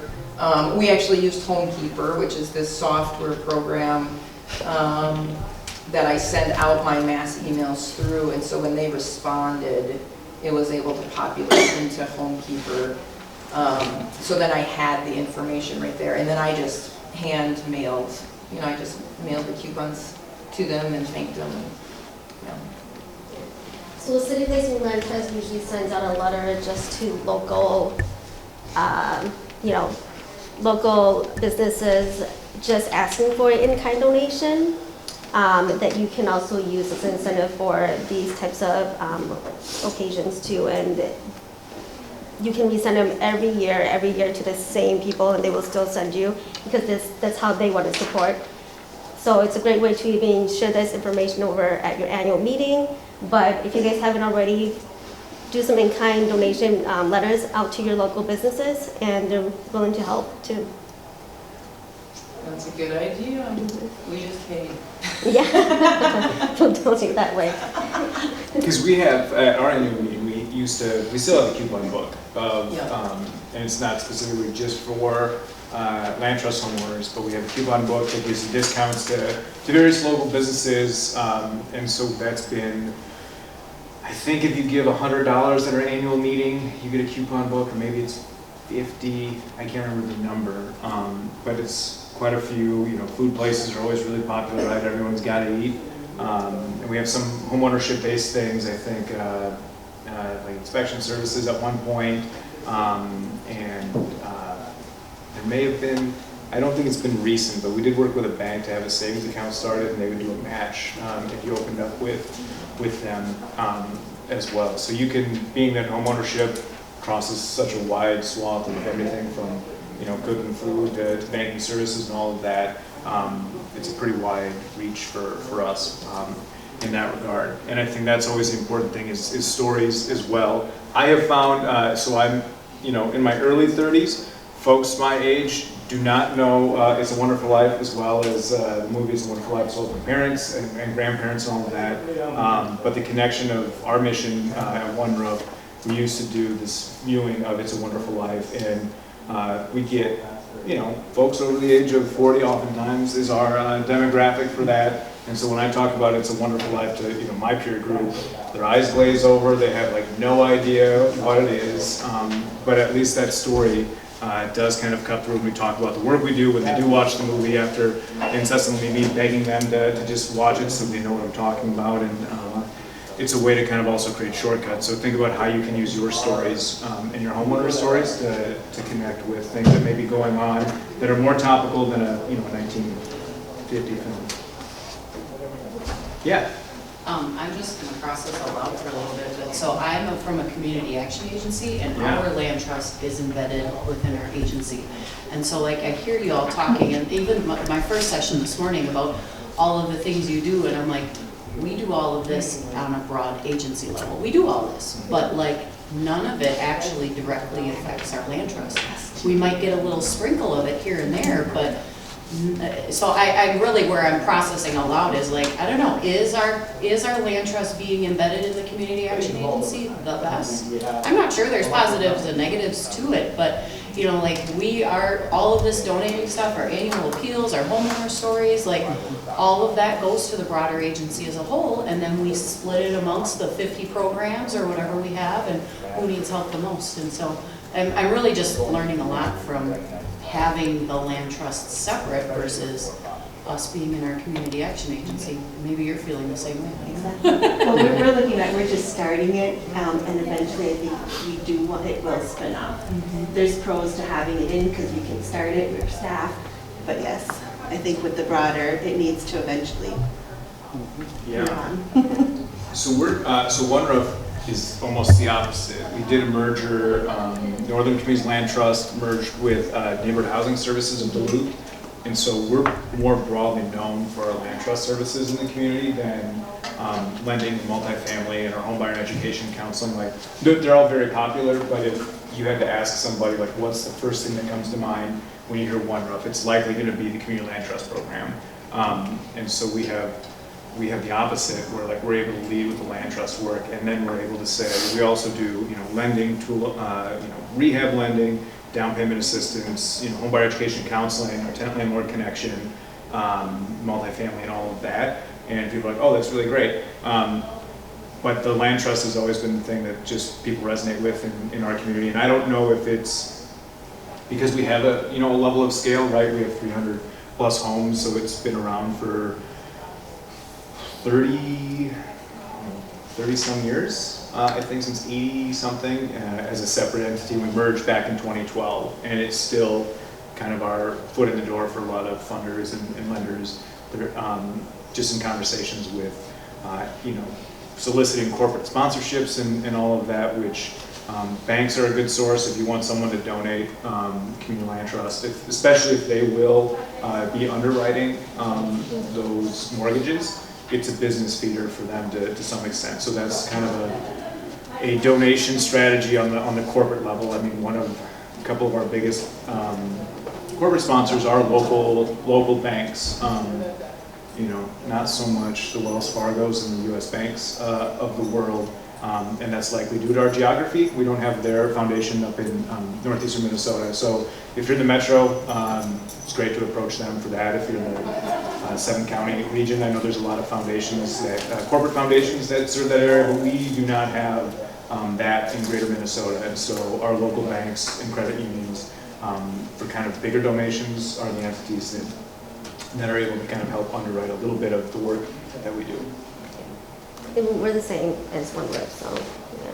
we actually used Homekeeper, which is this software program that I send out my mass emails through, and so when they responded, it was able to populate into Homekeeper. So then I had the information right there, and then I just hand mailed, you know, I just mailed the coupons to them and thanked them. And, you know. So City of Lake's Land Trust usually sends out a letter just to local, you know, local businesses just asking for an in-kind donation. That you can also use as an incentive for these types of occasions too. And you can resend them every year to the same people, and they will still send you, because that's how they want to support. So it's a great way to even share this information over at your annual meeting. But if you guys haven't already, do some in-kind donation letters out to your local businesses, and they're willing to help too. That's a good idea. We just paid. Yeah, don't do it that way. Because we have, at our annual meeting, we still have a coupon book of, Yeah. and it's not specifically just for land trust homeowners, but we have a coupon book that gives you discounts to various local businesses, and so that's been, I think if you give $100 at our annual meeting, you get a coupon book, or maybe it's 50, I can't remember the number, but it's quite a few. Food places are always really popular, right? Everyone's got to eat. And we have some homeownership based things, I think, like inspection services at one point, and there may have been, I don't think it's been recent, but we did work with a bank to have a savings account started, and they would do a match if you opened up with them as well. So you can, being that homeownership crosses such a wide swath of everything from cooking food to banking services and all of that, it's a pretty wide reach for us in that regard. And I think that's always the important thing is stories as well. I have found, so I'm in my early 30s, folks my age do not know It's a Wonderful Life, as well as the movie It's a Wonderful Life, as well as my parents and grandparents and all of that. But the connection of our mission at One Roof, we used to do this viewing of It's a Wonderful Life, and we get, folks over the age of 40 oftentimes is our demographic for that. And so when I talk about It's a Wonderful Life to my peer group, their eyes glaze over, they have like no idea what it is, but at least that story does kind of cut through when we talk about the work we do when they do watch the movie, after incessantly me begging them to just watch it so they know what I'm talking about. And it's a way to kind of also create shortcuts. So think about how you can use your stories and your homeowner stories to connect with things that may be going on that are more topical than a 1950 film. Yeah. I'm just going to process aloud for a little bit, but so I'm from a community action agency, and Yeah. our land trust is embedded within our agency. And so like I hear you all talking, and even my first session this morning about all of the things you do, and I'm like, we do all of this on a broad agency level. We do all this, but like none of it actually directly affects our land trust. We might get a little sprinkle of it here and there, but so I really, where I'm processing aloud is like, I don't know, is our land trust being embedded in the community action agency the best? I'm not sure, there's positives and negatives to it, but like we are, all of this donating stuff, our annual appeals, our homeowner stories, like all of that goes to the broader agency as a whole, and then we split it amongst the 50 programs or whatever we have, and who needs help the most. And so I'm really just learning a lot from having the land trust separate versus us being in our community action agency. Maybe you're feeling the same way. Well, we're looking at, we're just starting it, and eventually I think we do want, it will spin off. There's pros to having it in because we can start it, we're staff, but yes, I think with the broader, it needs to eventually move on. So so One Roof is almost the opposite. We did a merger, Northern Communities Land Trust merged with Neighborhood Housing Services of Duluth. And so we're more broadly known for our land trust services in the community than lending, multifamily, and our home buyer and education counseling. Like, they're all very popular, but if you had to ask somebody, like, what's the first thing that comes to mind when you hear One Roof, it's likely going to be the community land trust program. And so we have the opposite, where like we're able to lead with the land trust work, and then we're able to say we also do lending, rehab lending, down payment assistance, home buyer education counseling, our tenant landlord connection, multifamily, and all of that. And people are like, oh, that's really great. But the land trust has always been the thing that just people resonate with in our community. And I don't know if it's because we have a level of scale, right? We have 300 plus homes, so it's been around for 30 some years, I think since 80 something, as a separate entity. We merged back in 2012, and it's still kind of our foot in the door for a lot of funders and lenders. They're just in conversations with, soliciting corporate sponsorships and all of that, which Banks are a good source if you want someone to donate, community land trust, especially if they will be underwriting those mortgages. It's a business feeder for them to some extent. So that's kind of a donation strategy on the corporate level. I mean, a couple of our biggest corporate sponsors are local banks. You know, not so much the Wells Fargos and the U.S. banks of the world. And that's likely due to our geography. We don't have their foundation up in northeastern Minnesota. So if you're in the metro, it's great to approach them for that. If you're in the 7-county region, I know there's a lot of foundations, corporate foundations that serve that area, but we do not have that in greater Minnesota. And so our local banks and credit unions for kind of bigger donations are the entities that are able to kind of help underwrite a little bit of the work that we do. And we're the same as One Roof, so, yeah.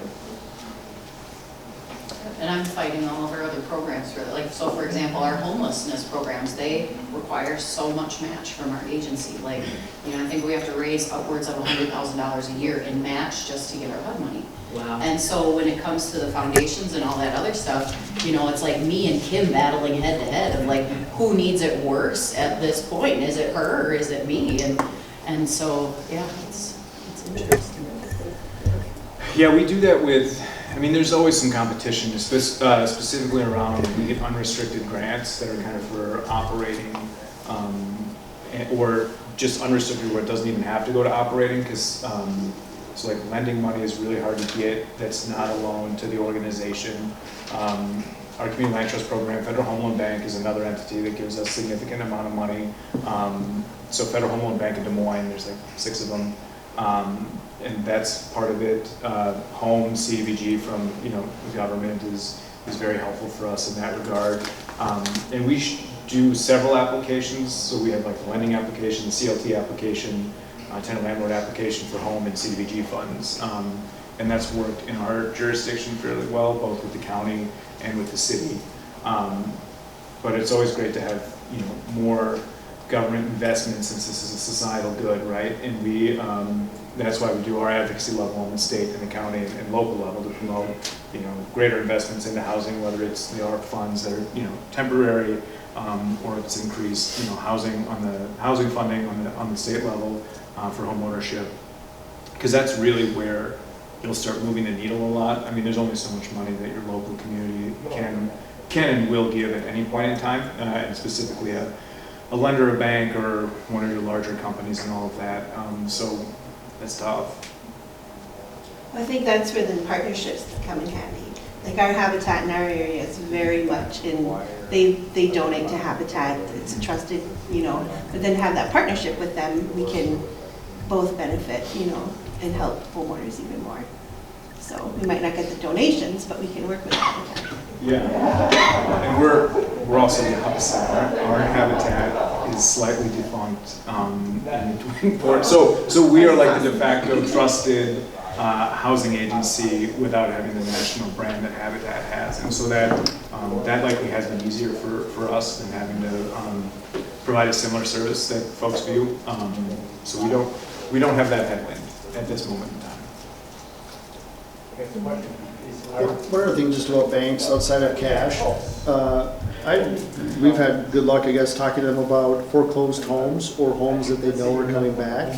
And I'm fighting all of our other programs for that. Like, so for example, our homelessness programs, they require so much match from our agency. Like, you know, I think we have to raise upwards of $100,000 a year in match just to get our HUD money. Wow. And so when it comes to the foundations and all that other stuff, you know, it's like me and Kim battling head to head of like, who needs it worse at this point? Is it her or is it me? And so, yeah, it's interesting. Yeah, we do that with, I mean, there's always some competition, specifically around, we get unrestricted grants that are kind of for operating, or just unrestricted where it doesn't even have to go to operating, because so like lending money is really hard to get that's not a loan to the organization. Our community land trust program, Federal Home Loan Bank is another entity that gives us significant amount of money. So Federal Home Loan Bank in Des Moines, there's like 6 of them. And that's part of it. Home CDBG from the government is very helpful for us in that regard. And we do several applications. So we have like the lending application, the CLT application, tenant landlord application for home and CDBG funds. And that's worked in our jurisdiction fairly well, both with the county and with the city. But it's always great to have more government investment since this is a societal good, right? And that's why we do our advocacy level on the state and the county and local level to promote, greater investments into housing, whether it's the ARP funds that are, temporary, or it's increased, housing funding on the state level for home ownership, because that's really where you'll start moving the needle a lot. I mean, there's only so much money that your local community can and will give at any point in time, and specifically a lender, a bank, or one of your larger companies and all of that. So that's tough. I think that's where the partnerships come in handy. Like our Habitat in our area is very much in, they donate to Habitat, it's a trusted, but then have that partnership with them, we can both benefit, and help homeowners even more. So we might not get the donations, but we can work with Habitat. Yeah, and we're also the opposite. Our Habitat is slightly defunct in between ports. So we are like the de facto trusted housing agency without having the national brand that Habitat has, and so that likely has been easier for us than having to provide a similar service that folks view. So we don't have that headwind at this moment in time. One other thing just about banks outside of cash. We've had good luck, I guess, talking to them about foreclosed homes or homes that they know are coming back.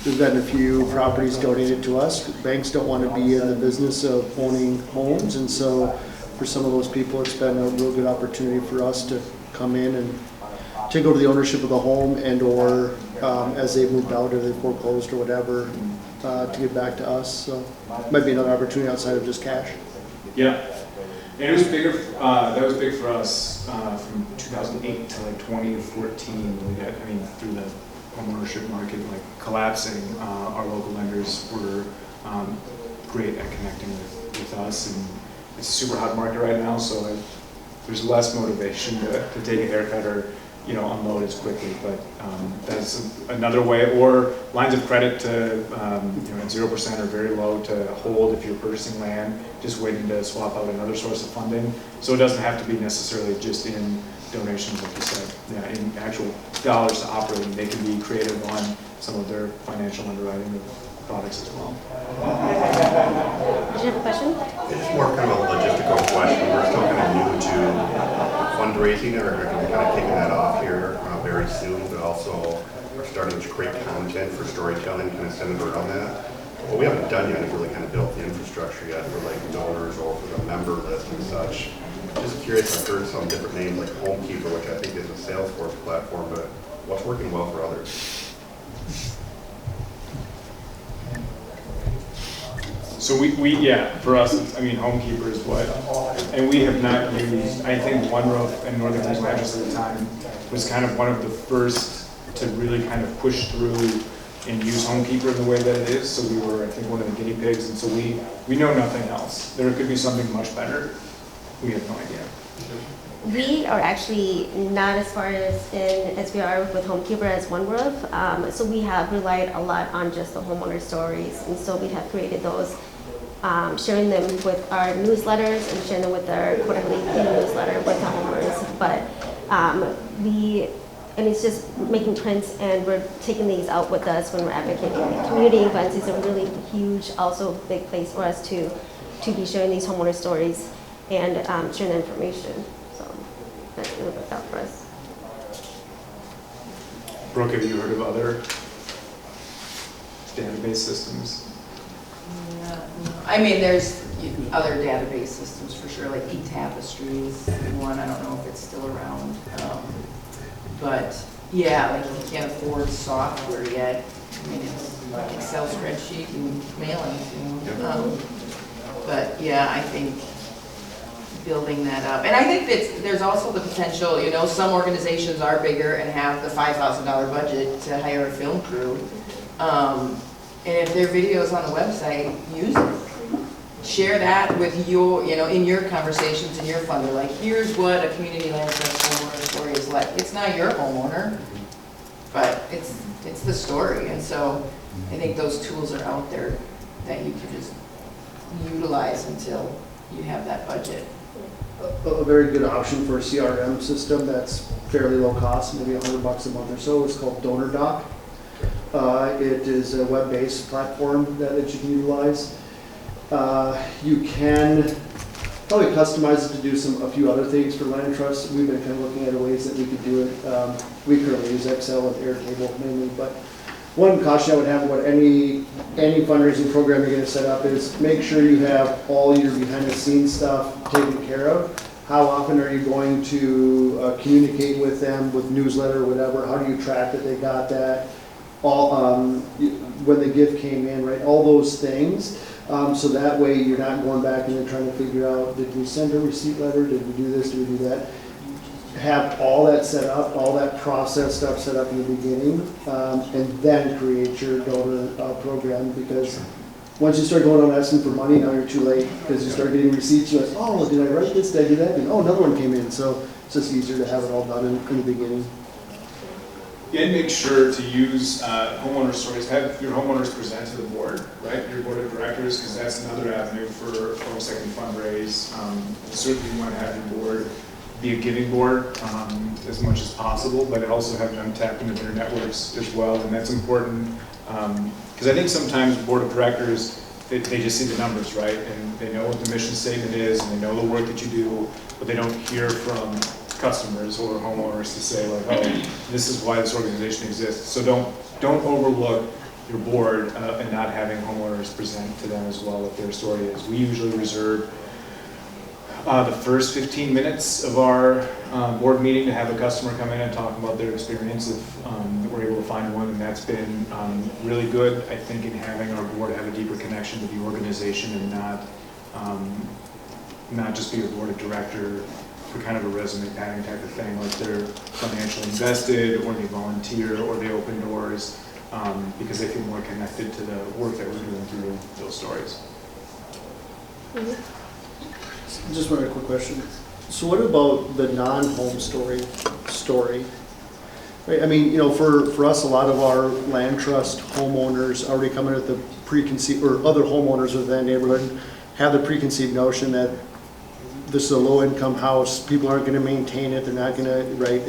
We've gotten a few properties donated to us. Banks don't want to be in the business of owning homes, and so for some of those people, it's been a real good opportunity for us to come in and take over the ownership of the home and or as they moved out or they foreclosed or whatever, to give back to us. So might be another opportunity outside of just cash. Yeah, and it was bigger. That was big for us from 2008 to like 2014. When we got, through the homeownership market like collapsing, our local lenders were great at connecting with us, and it's a super hot market right now. So there's less motivation to take a haircut or unload as quickly, but that's another way. Or lines of credit to at 0% or very low to hold if you're purchasing land, just waiting to swap out another source of funding. So it doesn't have to be necessarily just in donations, like you said. Yeah, in actual dollars to operating, they can be creative on some of their financial underwriting of products as well. Did you have a question? It's just more kind of a logistical question. We're still kind of new to fundraising, or we're kind of kicking that off here very soon, but also we're starting to create content for storytelling, kind of centered around that. What we haven't done yet is really kind of built the infrastructure yet for like donors or for the member list and such. Just curious, I've heard some different names like Homekeeper, which I think is a Salesforce platform, but what's working well for others? So yeah, for us, I mean, Homekeeper is what, and we have not used, I think One Roof and Northern Home Mattress at the time was kind of one of the first to really kind of push through and use Homekeeper in the way that it is. So we were, I think, one of the guinea pigs, and so we know nothing else. There could be something much better. We have no idea. We are actually not as far as we are with Homekeeper as One Roof. So we have relied a lot on just the homeowner stories, and so we have created those, sharing them with our newsletters and sharing them with our quarterly newsletter with the homeowners. But and it's just making trends, and we're taking these out with us when we're advocating. Community events is a really huge, also big place for us to be sharing these homeowner stories and sharing the information. So that's really worked out for us. Brooke, have you heard of other database systems? I mean, there's other database systems for sure, like eTapestry is one. I don't know if it's still around. But yeah, like if you can't afford software yet, I mean, it's like Excel spreadsheet and mailings, but yeah, I think building that up. And I think there's also the potential, some organizations are bigger and have the $5,000 budget to hire a film crew. And if their video's on the website, use it. Share that with your, in your conversations in your funder. Like, here's what a community land trust homeowner story is like. It's not your homeowner, but it's the story. And so I think those tools are out there that you can just utilize until you have that budget. A very good option for a CRM system that's fairly low cost, maybe $100 a month or so, is called DonorDoc. It is a web-based platform that you can utilize. You can probably customize it to do a few other things for land trusts. We've been kind of looking at ways that we could do it. We currently use Excel and Airtable mainly, but one caution I would have about any fundraising program you're going to set up is make sure you have all your behind-the-scenes stuff taken care of. How often are you going to communicate with them with newsletter or whatever? How do you track that they got that? When the gift came in, right? All those things. So that way you're not going back and then trying to figure out, did we send a receipt letter? Did we do this? Did we do that? Have all that set up, all that process stuff set up in the beginning, and then create your donor program, because once you start going on asking for money, now you're too late, because you start getting receipts, you're like, oh, did I write this, did I do that? And oh, another one came in, so it's just easier to have it all done in the beginning. And make sure to use homeowner stories. Have your homeowners present to the board, right? Your board of directors, because that's another avenue for folks that can fundraise. Certainly you want to have your board be a giving board as much as possible, but also have them tap into their networks as well. And that's important because I think sometimes board of directors, they just see the numbers, right? And they know what the mission statement is, and they know the work that you do, but they don't hear from customers or homeowners to say like, oh, this is why this organization exists. So don't overlook your board and not having homeowners present to them as well what their story is. We usually reserve the first 15 minutes of our board meeting to have a customer come in and talk about their experience if we're able to find one, and that's been really good, I think, in having our board have a deeper connection to the organization and not just be a board of director for kind of a resume padding type of thing, like they're financially invested or they volunteer or they open doors because they feel more connected to the work that we're doing through those stories. Mm-hmm. Just one quick question. So what about the non-home story? Right, I mean, for us, a lot of our land trust homeowners already come in at the preconceived, or other homeowners of that neighborhood have the preconceived notion that this is a low-income house, people aren't going to maintain it, they're not going to, right,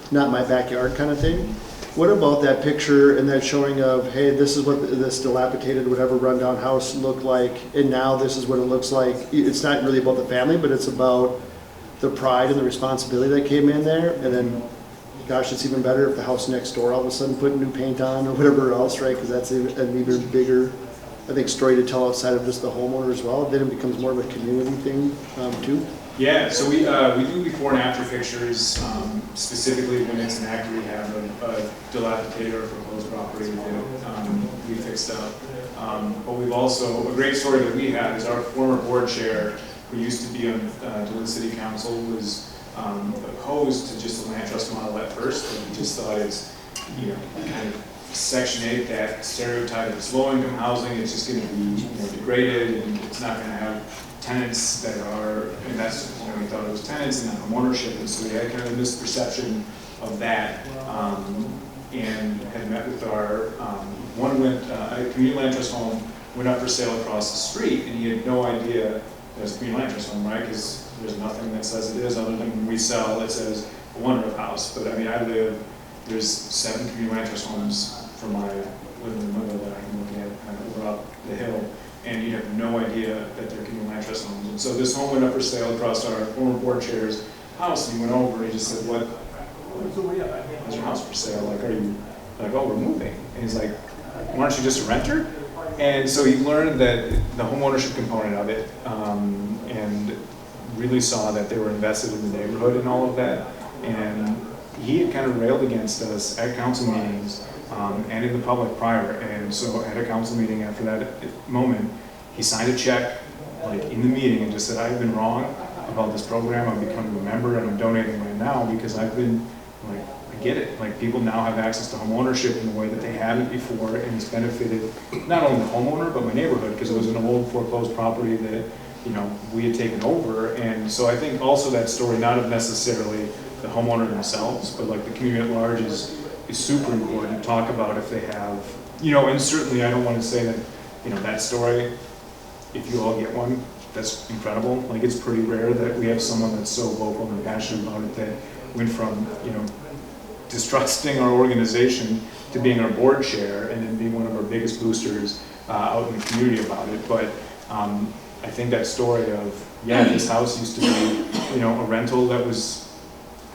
not my backyard kind of thing. What about that picture and that showing of, hey, this is what this dilapidated, whatever rundown house looked like, and now this is what it looks like? It's not really about the family, but it's about the pride and the responsibility that came in there. And then, gosh, it's even better if the house next door all of a sudden put new paint on or whatever else, right? Because that's an even bigger, I think, story to tell outside of just the homeowner as well. Then it becomes more of a community thing too. Yeah, so we do before and after pictures, specifically when it's an active rehab of a dilapidated or foreclosed property that we fixed up. But we've also, a great story that we have is our former board chair, who used to be on Duluth City Council, was opposed to just the land trust model at first, but he just thought it's, kind of Section 8, that stereotype of low-income housing, it's just going to be degraded, and it's not going to have tenants that are, and that's when we thought it was tenants and not home ownership, and so we had kind of a misperception of that, and had met with our, a community land trust home went up for sale across the street, and he had no idea that it was a community land trust home, right, because there's nothing that says it is, other than when we sell, it says a one-roof house, but I mean, there's 7 community land trust homes from my living window that I can look at kind of over up the hill, and you'd have no idea that they're community land trust homes. And so this home went up for sale across our former board chair's house, and he went over and he just said, "What's your house for sale? Like, are you, like, oh, we're moving?" And he's like, "Aren't you just a renter?" And so he learned that the home ownership component of it, and really saw that they were invested in the neighborhood and all of that. And he had kind of railed against us at council meetings, and in the public prior. And so at a council meeting after that moment, he signed a check, like in the meeting, and just said, "I've been wrong about this program. I'm becoming a member and I'm donating right now because I've been, like, I get it. Like, people now have access to home ownership in a way that they haven't before, and it's benefited not only the homeowner, but my neighborhood, because it was an old foreclosed property that, we had taken over." And so I think also that story, not of necessarily the homeowner themselves, but like the community at large is super important to talk about if they have, and certainly I don't want to say that, that story, if you all get one, that's incredible. Like, it's pretty rare that we have someone that's so vocal and passionate about it that went from, distrusting our organization to being our board chair and then being one of our biggest boosters out in the community about it. But I think that story of, this house used to be, a rental that was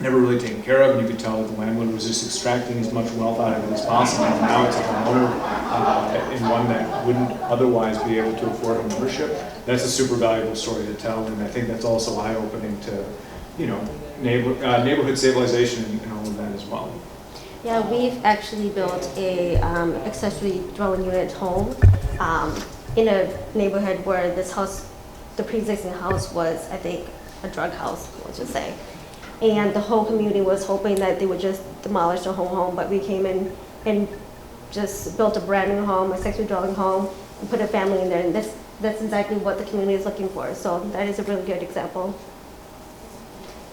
never really taken care of, and you could tell that the landlord was just extracting as much wealth out of it as possible. And now it's a homeowner, and one that wouldn't otherwise be able to afford home ownership. That's a super valuable story to tell, and I think that's also eye-opening to, neighborhood stabilization and all of that as well. Yeah, we've actually built a accessory dwelling unit home in a neighborhood where this house, the pre-existing house, was, I think, a drug house, let's just say. And the whole community was hoping that they would just demolish the whole home, but we came in and just built a brand new home, a accessory dwelling home, and put a family in there. And that's exactly what the community is looking for. So that is a really good example.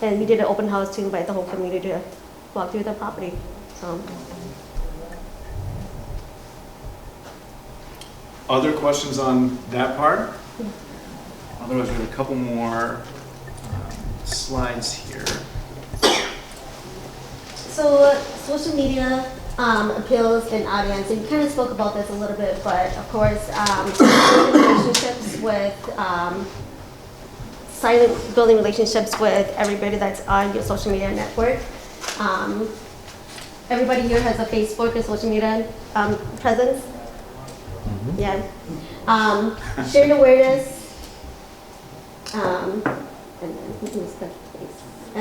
And we did an open house to invite the whole community to walk through the property. So. Other questions on that part? Otherwise, we have a couple more slides here. So social media appeals and audience, and we kind of spoke about this a little bit, but of course, building relationships with everybody that's on your social media network. Everybody here has a Facebook or social media presence. Mm-hmm. Yeah. Sharing awareness. And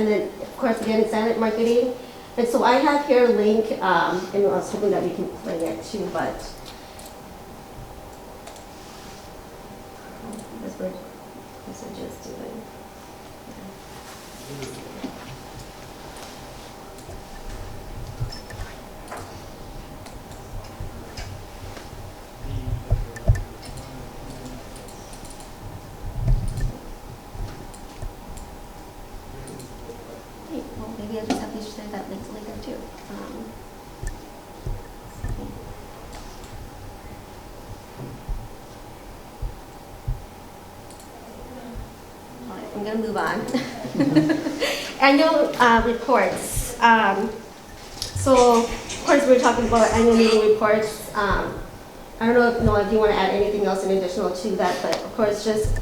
then, of course, again, silent marketing. And so I have here a link, and I was hoping that we can play it too, but that's what messages doing. Maybe I'll just have to share that link later too. All right, I'm going to move on. Annual reports. So course, we're talking about annual meeting reports. I don't know if, Noah, if you want to add anything else in additional to that, but of course, just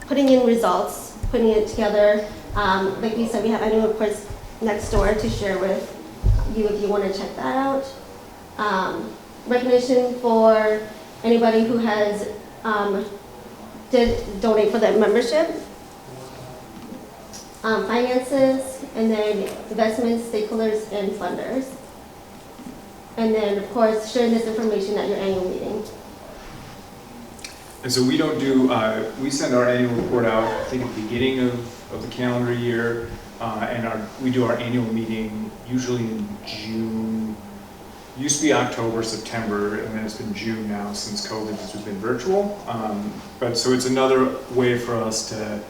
putting in results, putting it together. Like you said, we have annual reports next door to share with you if you want to check that out. Recognition for anybody who has did donate for that membership. Finances, and then investments, stakeholders, and funders. And then, of course, sharing this information at your annual meeting. And so we don't do, we send our annual report out, I think at the beginning of the calendar year, and we do our annual meeting usually in June. Used to be October, September, and then it's been June now since COVID has been virtual. But so it's another way for us to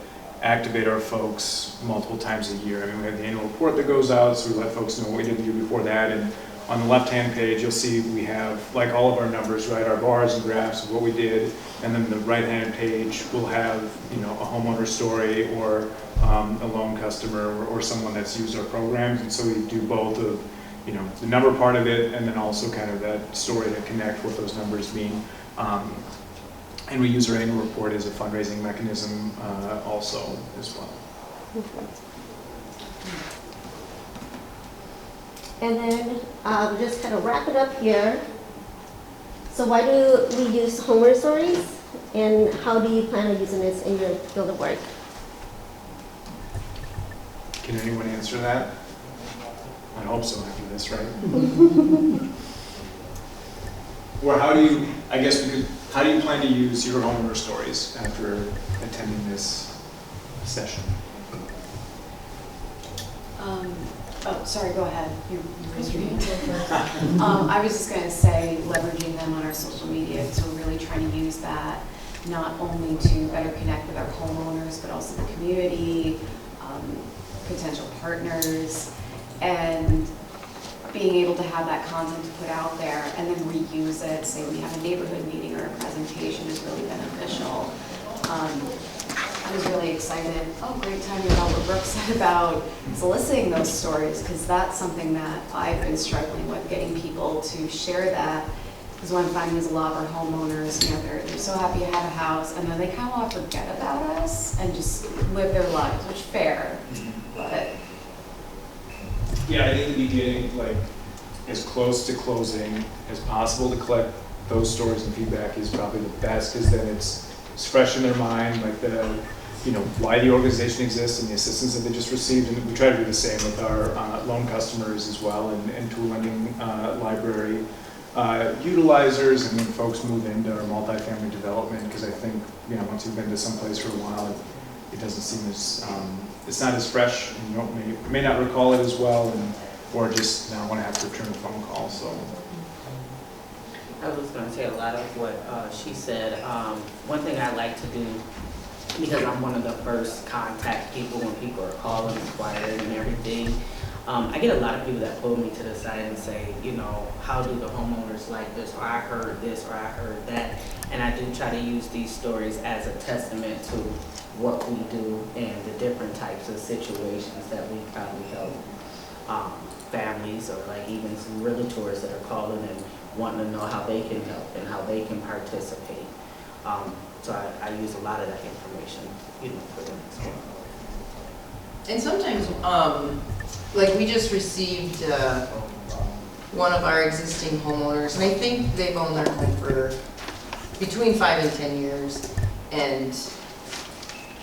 activate our folks multiple times a year. I mean, we have the annual report that goes out, so we let folks know what we did the year before that. And on the left-hand page, you'll see we have, like all of our numbers, right, our bars and graphs of what we did. And then the right-hand page will have, you know, a homeowner story or a loan customer or someone that's used our programs. And so we do both of, you know, the number part of it and then also kind of that story to connect what those numbers mean. And we use our annual report as a fundraising mechanism also as well. And then just kind of wrap it up here. So why do we use homeowner stories? And how do you plan on using this in your field of work? Can anyone answer that? I hope so after this, right? Or how do you, I guess how do you plan to use your homeowner stories after attending this session? Oh, sorry, go ahead. I was just going to say leveraging them on our social media, because we're really trying to use that not only to better connect with our homeowners, but also the community, potential partners, and being able to have that content to put out there and then reuse it. Say we have a neighborhood meeting or a presentation is really beneficial. I was really excited. Oh, great time to know what Brooke said about soliciting those stories, because that's something that I've been struggling with, getting people to share that. Because what I'm finding is a lot of our homeowners, you know, they're so happy to have a house, and then they kind of all forget about us and just live their lives, which is fair. But yeah, I think that we getting like as close to closing as possible to collect those stories and feedback is probably the best, because then it's fresh in their mind, like the, you know, why the organization exists and the assistance that they just received. And we try to do the same with our loan customers as well, and tool lending library utilizers, and when folks move into our multifamily development, because I think, you know, once you've been to some place for a while, it doesn't seem as, it's not as fresh, and you may not recall it as well, and or just now want to have to return a phone call. So I was going to say a lot of what she said. One thing I like to do, because I'm one of the first contact people when people are calling, inquiring and everything, I get a lot of people that pull me to the side and say, you know, how do the homeowners like this, or I heard this, or I heard that. And I do try to use these stories as a testament to what we do and the different types of situations that we probably help families, or like even some realtors that are calling and wanting to know how they can help and how they can participate. So I use a lot of that information, you know, for them as well. And sometimes, like we just received one of our existing homeowners, and I think they've owned their home for between 5 and 10 years. And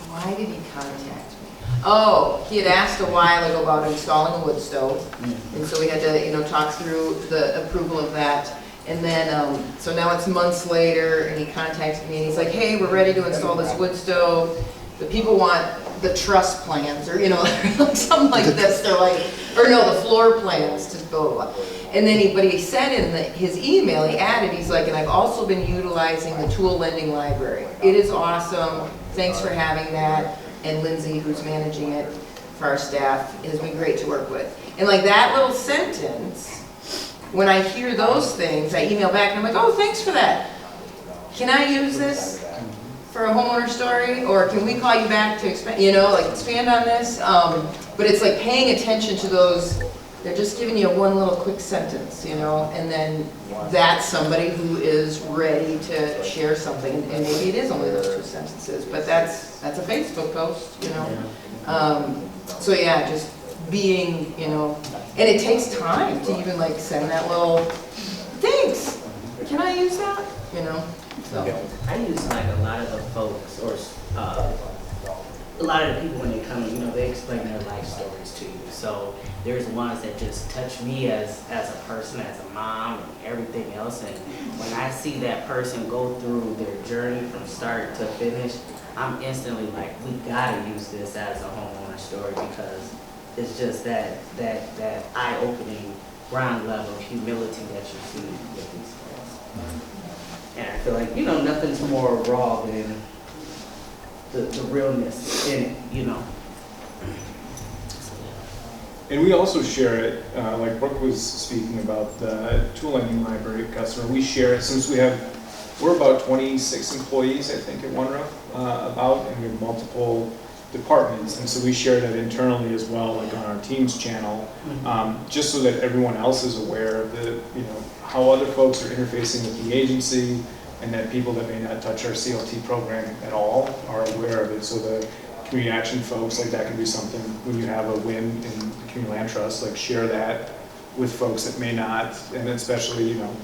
why did he contact me? Oh, he had asked a while ago about installing a wood stove, and so we had to, you know, talk through the approval of that. And then, so now it's months later, and he contacted me, and he's like, hey, we're ready to install this wood stove. The people want the truss plans, or, you know, like something like this. They're like, or no, the floor plans to blah, blah, blah. And then but he said in his email, he added, he's like, and I've also been utilizing the tool lending library. It is awesome. Thanks for having that. And Lindsay, who's managing it for our staff, it has been great to work with. And like that little sentence, when I hear those things, I email back and I'm like, oh, thanks for that. Can I use this for a homeowner story? Or can we call you back to expand, you know, like expand on this? But it's like paying attention to those They're just giving you one little quick sentence, you know, and then that's somebody who is ready to share something, and maybe it is only those 2 sentences, but that's a Facebook post, you know. So yeah, just being, you know, and it takes time to even like send that little, thanks, can I use that? You know, so. I use like a lot of the folks, or a lot of the people when they come, you know, they explain their life stories to you. So there's ones that just touch me as a person, as a mom, and everything else. And when I see that person go through their journey from start to finish, I'm instantly like, we gotta use this as a homeowner story, because it's just that eye-opening ground level humility that you see with these folks. And I feel like, you know, nothing's more raw than the realness in it, you know. And we also share it, like Brooke was speaking about the tool lending library customer. We share it since we're about 26 employees, I think, at OneRoof, and we have multiple departments, and so we share that internally as well, like on our Teams channel, just so that everyone else is aware of the, you know, how other folks are interfacing with the agency, and that people that may not touch our CLT program at all are aware of it. So the community action folks, like that can be something when you have a win in the community land trust, like share that with folks that may not, and especially, you know,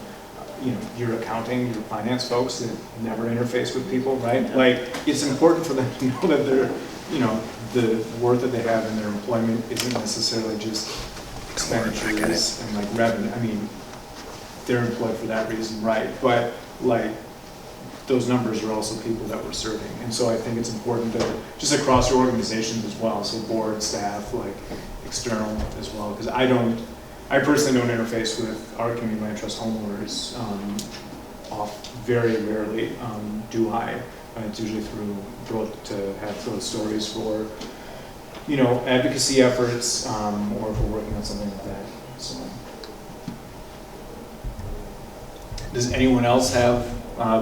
your accounting, your finance folks that never interface with people, right? Like, it's important for them to know that they're, you know, the worth that they have in their employment isn't necessarily just expenditures and like revenue. I mean, they're employed for that reason, right? But like, those numbers are also people that we're serving. And so I think it's important to, just across your organizations as well, so board, staff, like external as well, because I personally don't interface with our community land trust homeowners very rarely do I. It's usually through stories for, you know, advocacy efforts, or if we're working on something like that. So, does anyone else have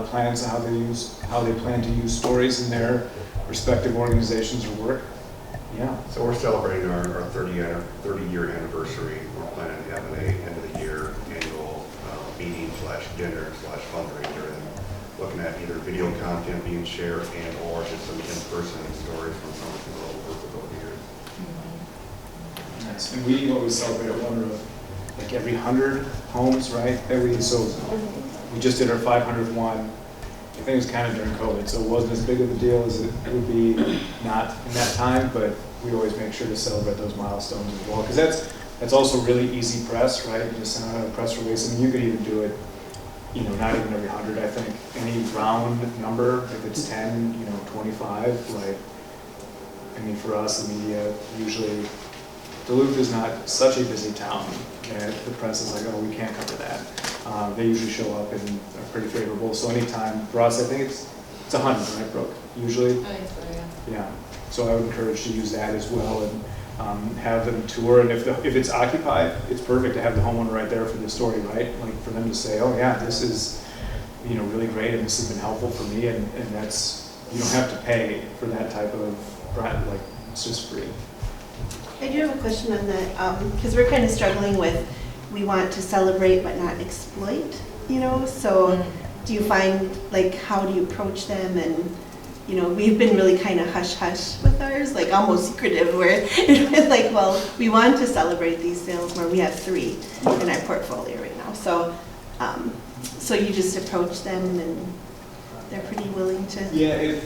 plans on how they plan to use stories in their respective organizations or work? Yeah. So we're celebrating our 30-year anniversary. We're planning to have an end of the year annual meeting / dinner / fundraiser, and looking at either video content being shared and or just some in-person stories from some of the people who work with over the years. Nice. And we always celebrate at OneRoof, like every 100 homes, right? We just did our 500th one. I think it was kind of during COVID, so it wasn't as big of a deal as it would be not in that time, but we always make sure to celebrate those milestones as well, because that's also really easy press, right? You just send out a press release, and you could even do it, you know, not even every 100, I think. Any round number, if it's 10, you know, 25, like, I mean, for us, the media, usually, Duluth is not such a busy town that the press is like, oh, we can't cover that. They usually show up and are pretty favorable. So anytime, for us, I think it's 100, right, Brooke? Usually? I think so, yeah. Yeah. So I would encourage to use that as well, and have them tour. And if it's occupied, it's perfect to have the homeowner right there for the story, right? Like for them to say, oh yeah, this is, you know, really great, and this has been helpful for me, and that's, you don't have to pay for that type of, like, it's just free. I do have a question on that, because we're kind of struggling with, we want to celebrate but not exploit, you know? So do you find, like, how do you approach them? And, you know, we've been really kind of hush-hush with ours, like almost secretive, where it's like, well, we want to celebrate these sales where we have 3 in our portfolio right now. So, so you just approach them and they're pretty willing to? Yeah,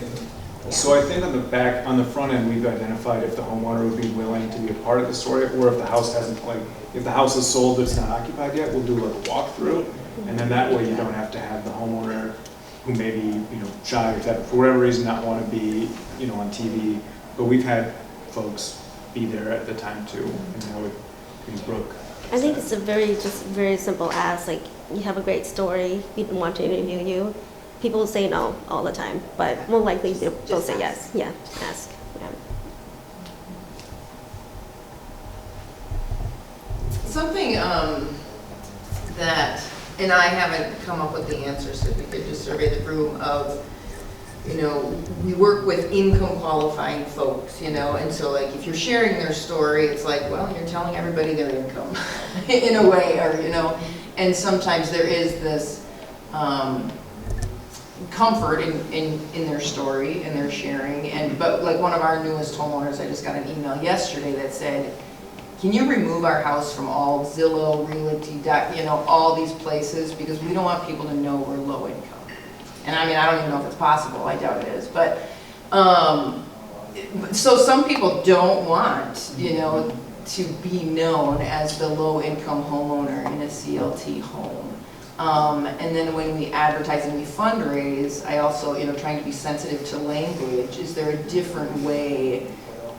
so I think on the front end, we've identified if the homeowner would be willing to be a part of the story, or if the house hasn't, like, if the house is sold but it's not occupied yet, we'll do like a walkthrough, and then that way you don't have to have the homeowner who may be, you know, shy or that for whatever reason not want to be, you know, on TV. But we've had folks be there at the time too, and that would be Brooke. I think it's a very simple ask. Like, you have a great story, we want to interview you. People will say no all the time, but more likely they'll say yes. Yeah, ask. Yeah. Something that, and I haven't come up with the answer, so we could just survey the room of, you know, we work with income qualifying folks, you know, and so like if you're sharing their story, it's like, well, you're telling everybody their income in a way, or, you know, and sometimes there is this comfort in their story and their sharing. And but like one of our newest homeowners, I just got an email yesterday that said, can you remove our house from all Zillow, Realty, you know, all these places, because we don't want people to know we're low income. And I mean, I don't even know if it's possible, I doubt it is, but so some people don't want, you know, to be known as the low income homeowner in a CLT home. And then when we advertise and we fundraise, I also, you know, trying to be sensitive to language. Is there a different way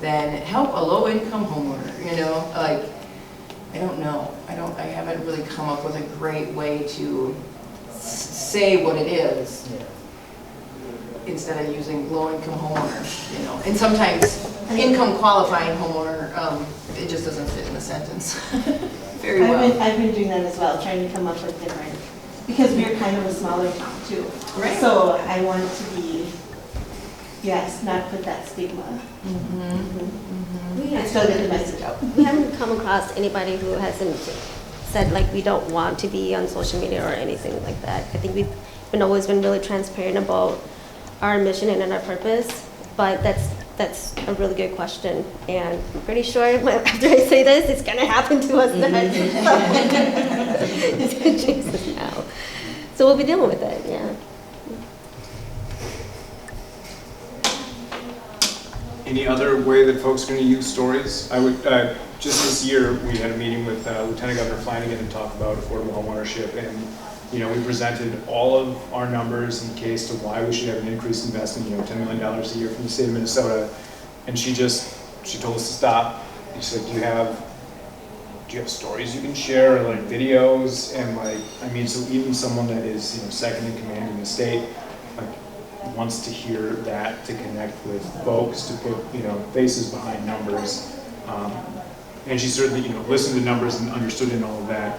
than help a low income homeowner, you know? Like, I don't know. I haven't really come up with a great way to say what it is instead of using low income homeowner, you know? And sometimes income qualifying homeowner, it just doesn't fit in the sentence very well. I've been doing that as well, trying to come up with different, because we're kind of a smaller town too. Right. So I want it to be, yes, not put that stigma. It's still get the message out. We haven't come across anybody who hasn't said like we don't want to be on social media or anything like that. I think we've always been really transparent about our mission and our purpose, but that's a really good question, and I'm pretty sure after I say this, it's gonna happen to us next. It's gonna chase us now. So we'll be dealing with it, yeah. Any other way that folks are going to use stories? I would, just this year, we had a meeting with Lieutenant Governor Flanagan to talk about affordable homeownership, and you know, we presented all of our numbers in the case to why we should have an increased investment, you know, $10 million a year from the state of Minnesota, and she told us to stop. She said, do you have stories you can share, or like videos? And like, I mean, so even someone that is, you know, second in command in the state, like, wants to hear that, to connect with folks, to put, you know, faces behind numbers. And she certainly, you know, listened to numbers and understood in all of that.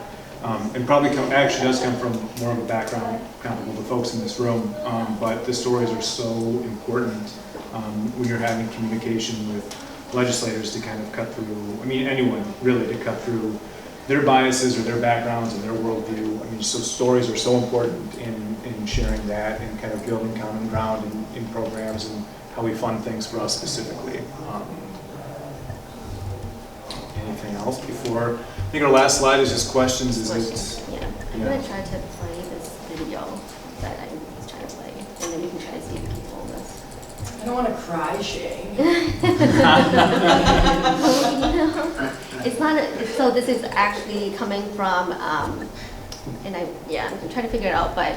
And probably actually does come from more of a background comparable to folks in this room, but the stories are so important when you're having communication with legislators to kind of cut through, I mean, anyone really, to cut through their biases or their backgrounds and their worldview. I mean, so stories are so important in sharing that and kind of building common ground in programs and how we fund things for us specifically. Anything else before? I think our last slide is just questions. Is it? Yeah, I'm gonna try to play this video that I was trying to play, and then we can try to see if we can hold this. I don't want to cry, Shay. It's not, so this is actually coming from, and I'm trying to figure it out, but,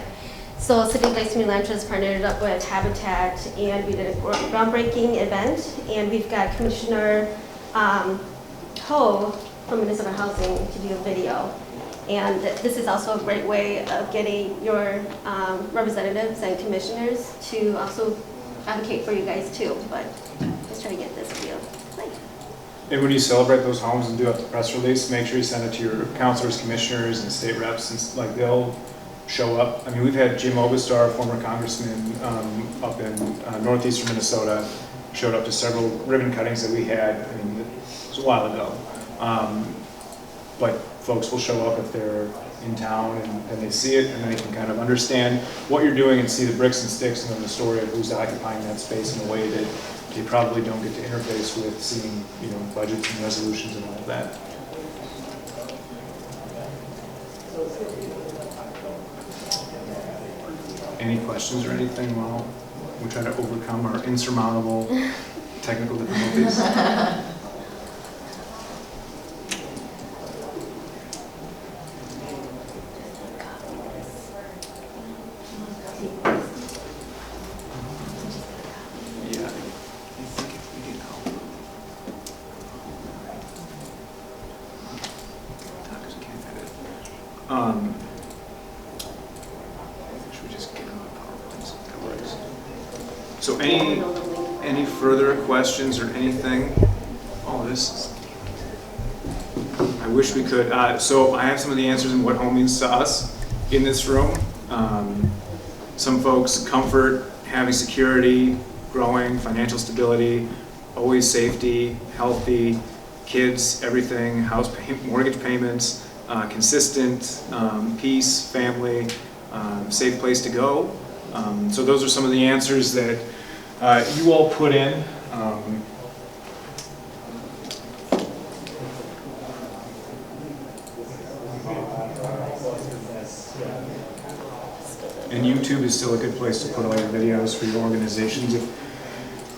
so City of Lake Community Land Trust partnered up with Habitat, and we did a groundbreaking event, and we've got Commissioner Ho from Minnesota Housing to do a video. And this is also a great way of getting your representatives and commissioners to also advocate for you guys too, but let's try to get this video played. And when you celebrate those homes and do up the press release, make sure you send it to your councilors, commissioners, and state reps, and like they'll show up. I mean, we've had Jim Obastar, former congressman up in northeastern Minnesota, showed up to several ribbon cuttings that we had. I mean, it was a while ago. But folks will show up if they're in town and they see it, and they can kind of understand what you're doing and see the bricks and sticks and then the story of who's occupying that space in a way that they probably don't get to interface with, seeing, you know, budgets and resolutions and all of that. Any questions or anything while we try to overcome our insurmountable technical difficulties? Should we just get on the PowerPoint so that works? So any further questions or anything? Oh, this is, I wish we could. So I have some of the answers in what home means to us in this room. Some folks, comfort, having security, growing, financial stability, always safety, healthy, kids, everything, mortgage payments, consistent, peace, family, safe place to go. So those are some of the answers that you all put in. And YouTube is still a good place to put all your videos for your organizations. If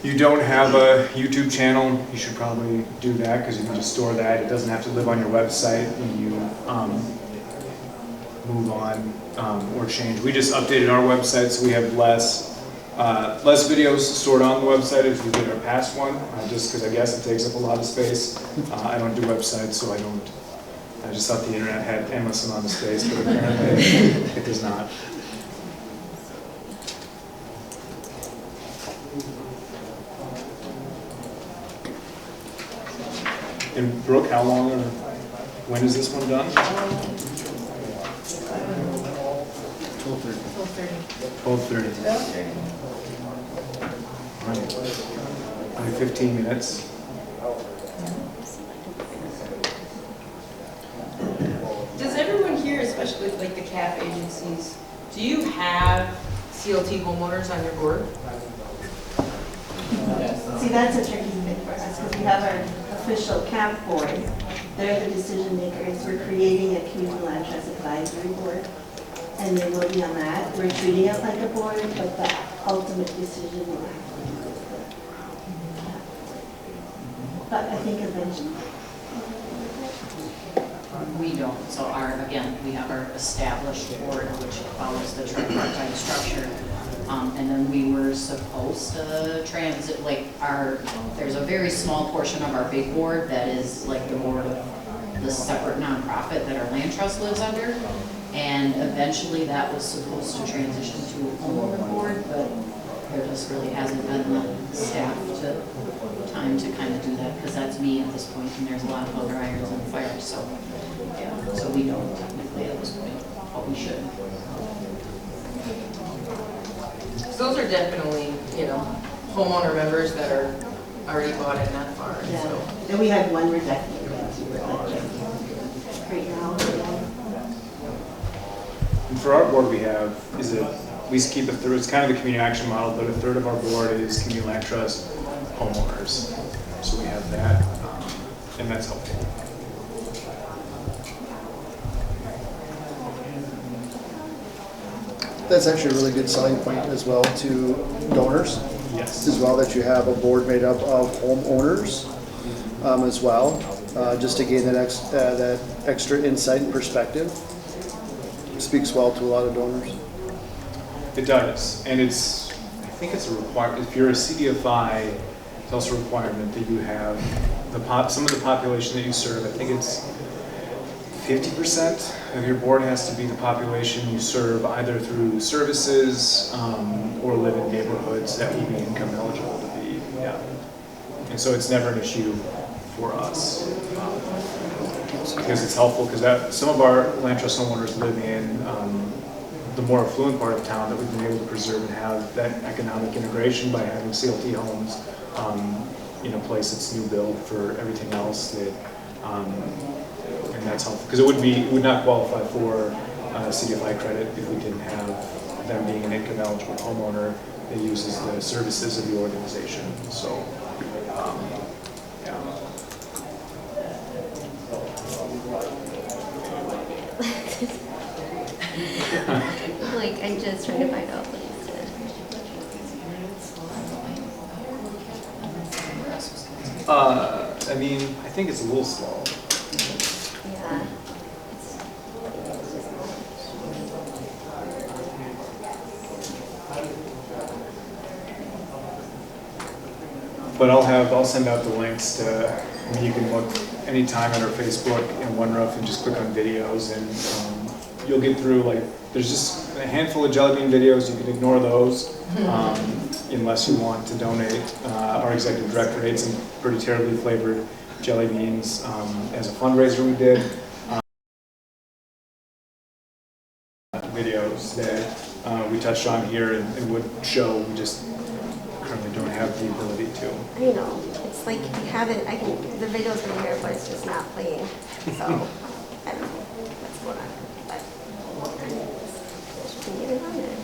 you don't have a YouTube channel, you should probably do that because you can just store that. It doesn't have to live on your website when you move on or change. We just updated our website so we have less videos stored on the website as we did our past one, just because I guess it takes up a lot of space. I don't do websites, so I just thought the internet had endless amount of space, but apparently it does not. And Brooke, how long or when is this one done? 12:30. 12:30. Right. Only 15 minutes. Does everyone here, especially like the CAF agencies, do you have CLT homeowners on your board? See, that's a tricky thing for us, because we have our official CAP board. They're the decision makers. We're creating a community land trust advisory board, and they will be on that. We're treating it like a board, but the ultimate decision will have to be with the CAP. But I think eventually. We don't, so again, we have our established board, which follows the tripartite structure. And then we were supposed to transit, there's a very small portion of our big board that is like the board of the separate nonprofit that our land trust lives under. And eventually that was supposed to transition to a homeowner board, but there just really hasn't been the staff time to kind of do that, because that's me at this point, and there's a lot of other irons in the fire, so, yeah, so we don't technically at this point, but we should. Those are definitely, homeowner members that are already bought in that far, Yeah. so. And we have one we're definitely going to right now. And for our board, we keep a third. It's kind of the community action model, but a third of our board is community land trust homeowners. So we have that, and that's helpful. That's actually a really good selling point as well to donors, Yes. as well, that you have a board made up of homeowners as well, just to gain that extra insight and perspective. Speaks well to a lot of donors. It does, and I think it's a requirement. If you're a CDFI, it's also a requirement that you have some of the population that you serve. I think it's 50% of your board has to be the population you serve, either through services or live in neighborhoods that would be income eligible to be. Yeah, and so it's never an issue for us. Because it's helpful, because some of our land trust homeowners live in the more affluent part of town that we've been able to preserve and have that economic integration by having CLT homes in a place that's new build for everything else that, and that's helpful, because it would not qualify for CDFI credit if we didn't have them being an income eligible homeowner that uses the services of the organization. So, yeah. I'm just trying to find out what he said. I mean, I think it's a little slow. Yeah. But I'll send out the links to, you can look anytime at our Facebook and OneRoof and just click on videos, and you'll get through, there's just a handful of jelly bean videos. You can ignore those unless you want to donate. Our executive director ate some pretty terribly flavored jelly beans as a fundraiser we did. Videos that we touched on here and it would show, we just currently don't have the ability to. I know, it's like you have it, the video's been here, but it's just not playing, so, I don't know what's going on, but we can get it on there.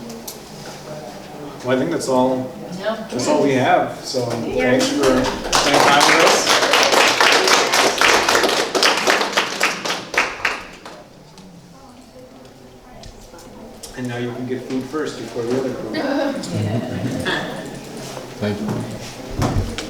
Well, I think that's all we have, so Yeah. thanks for spending time with us. And now you can get food first before the other group. Thank you.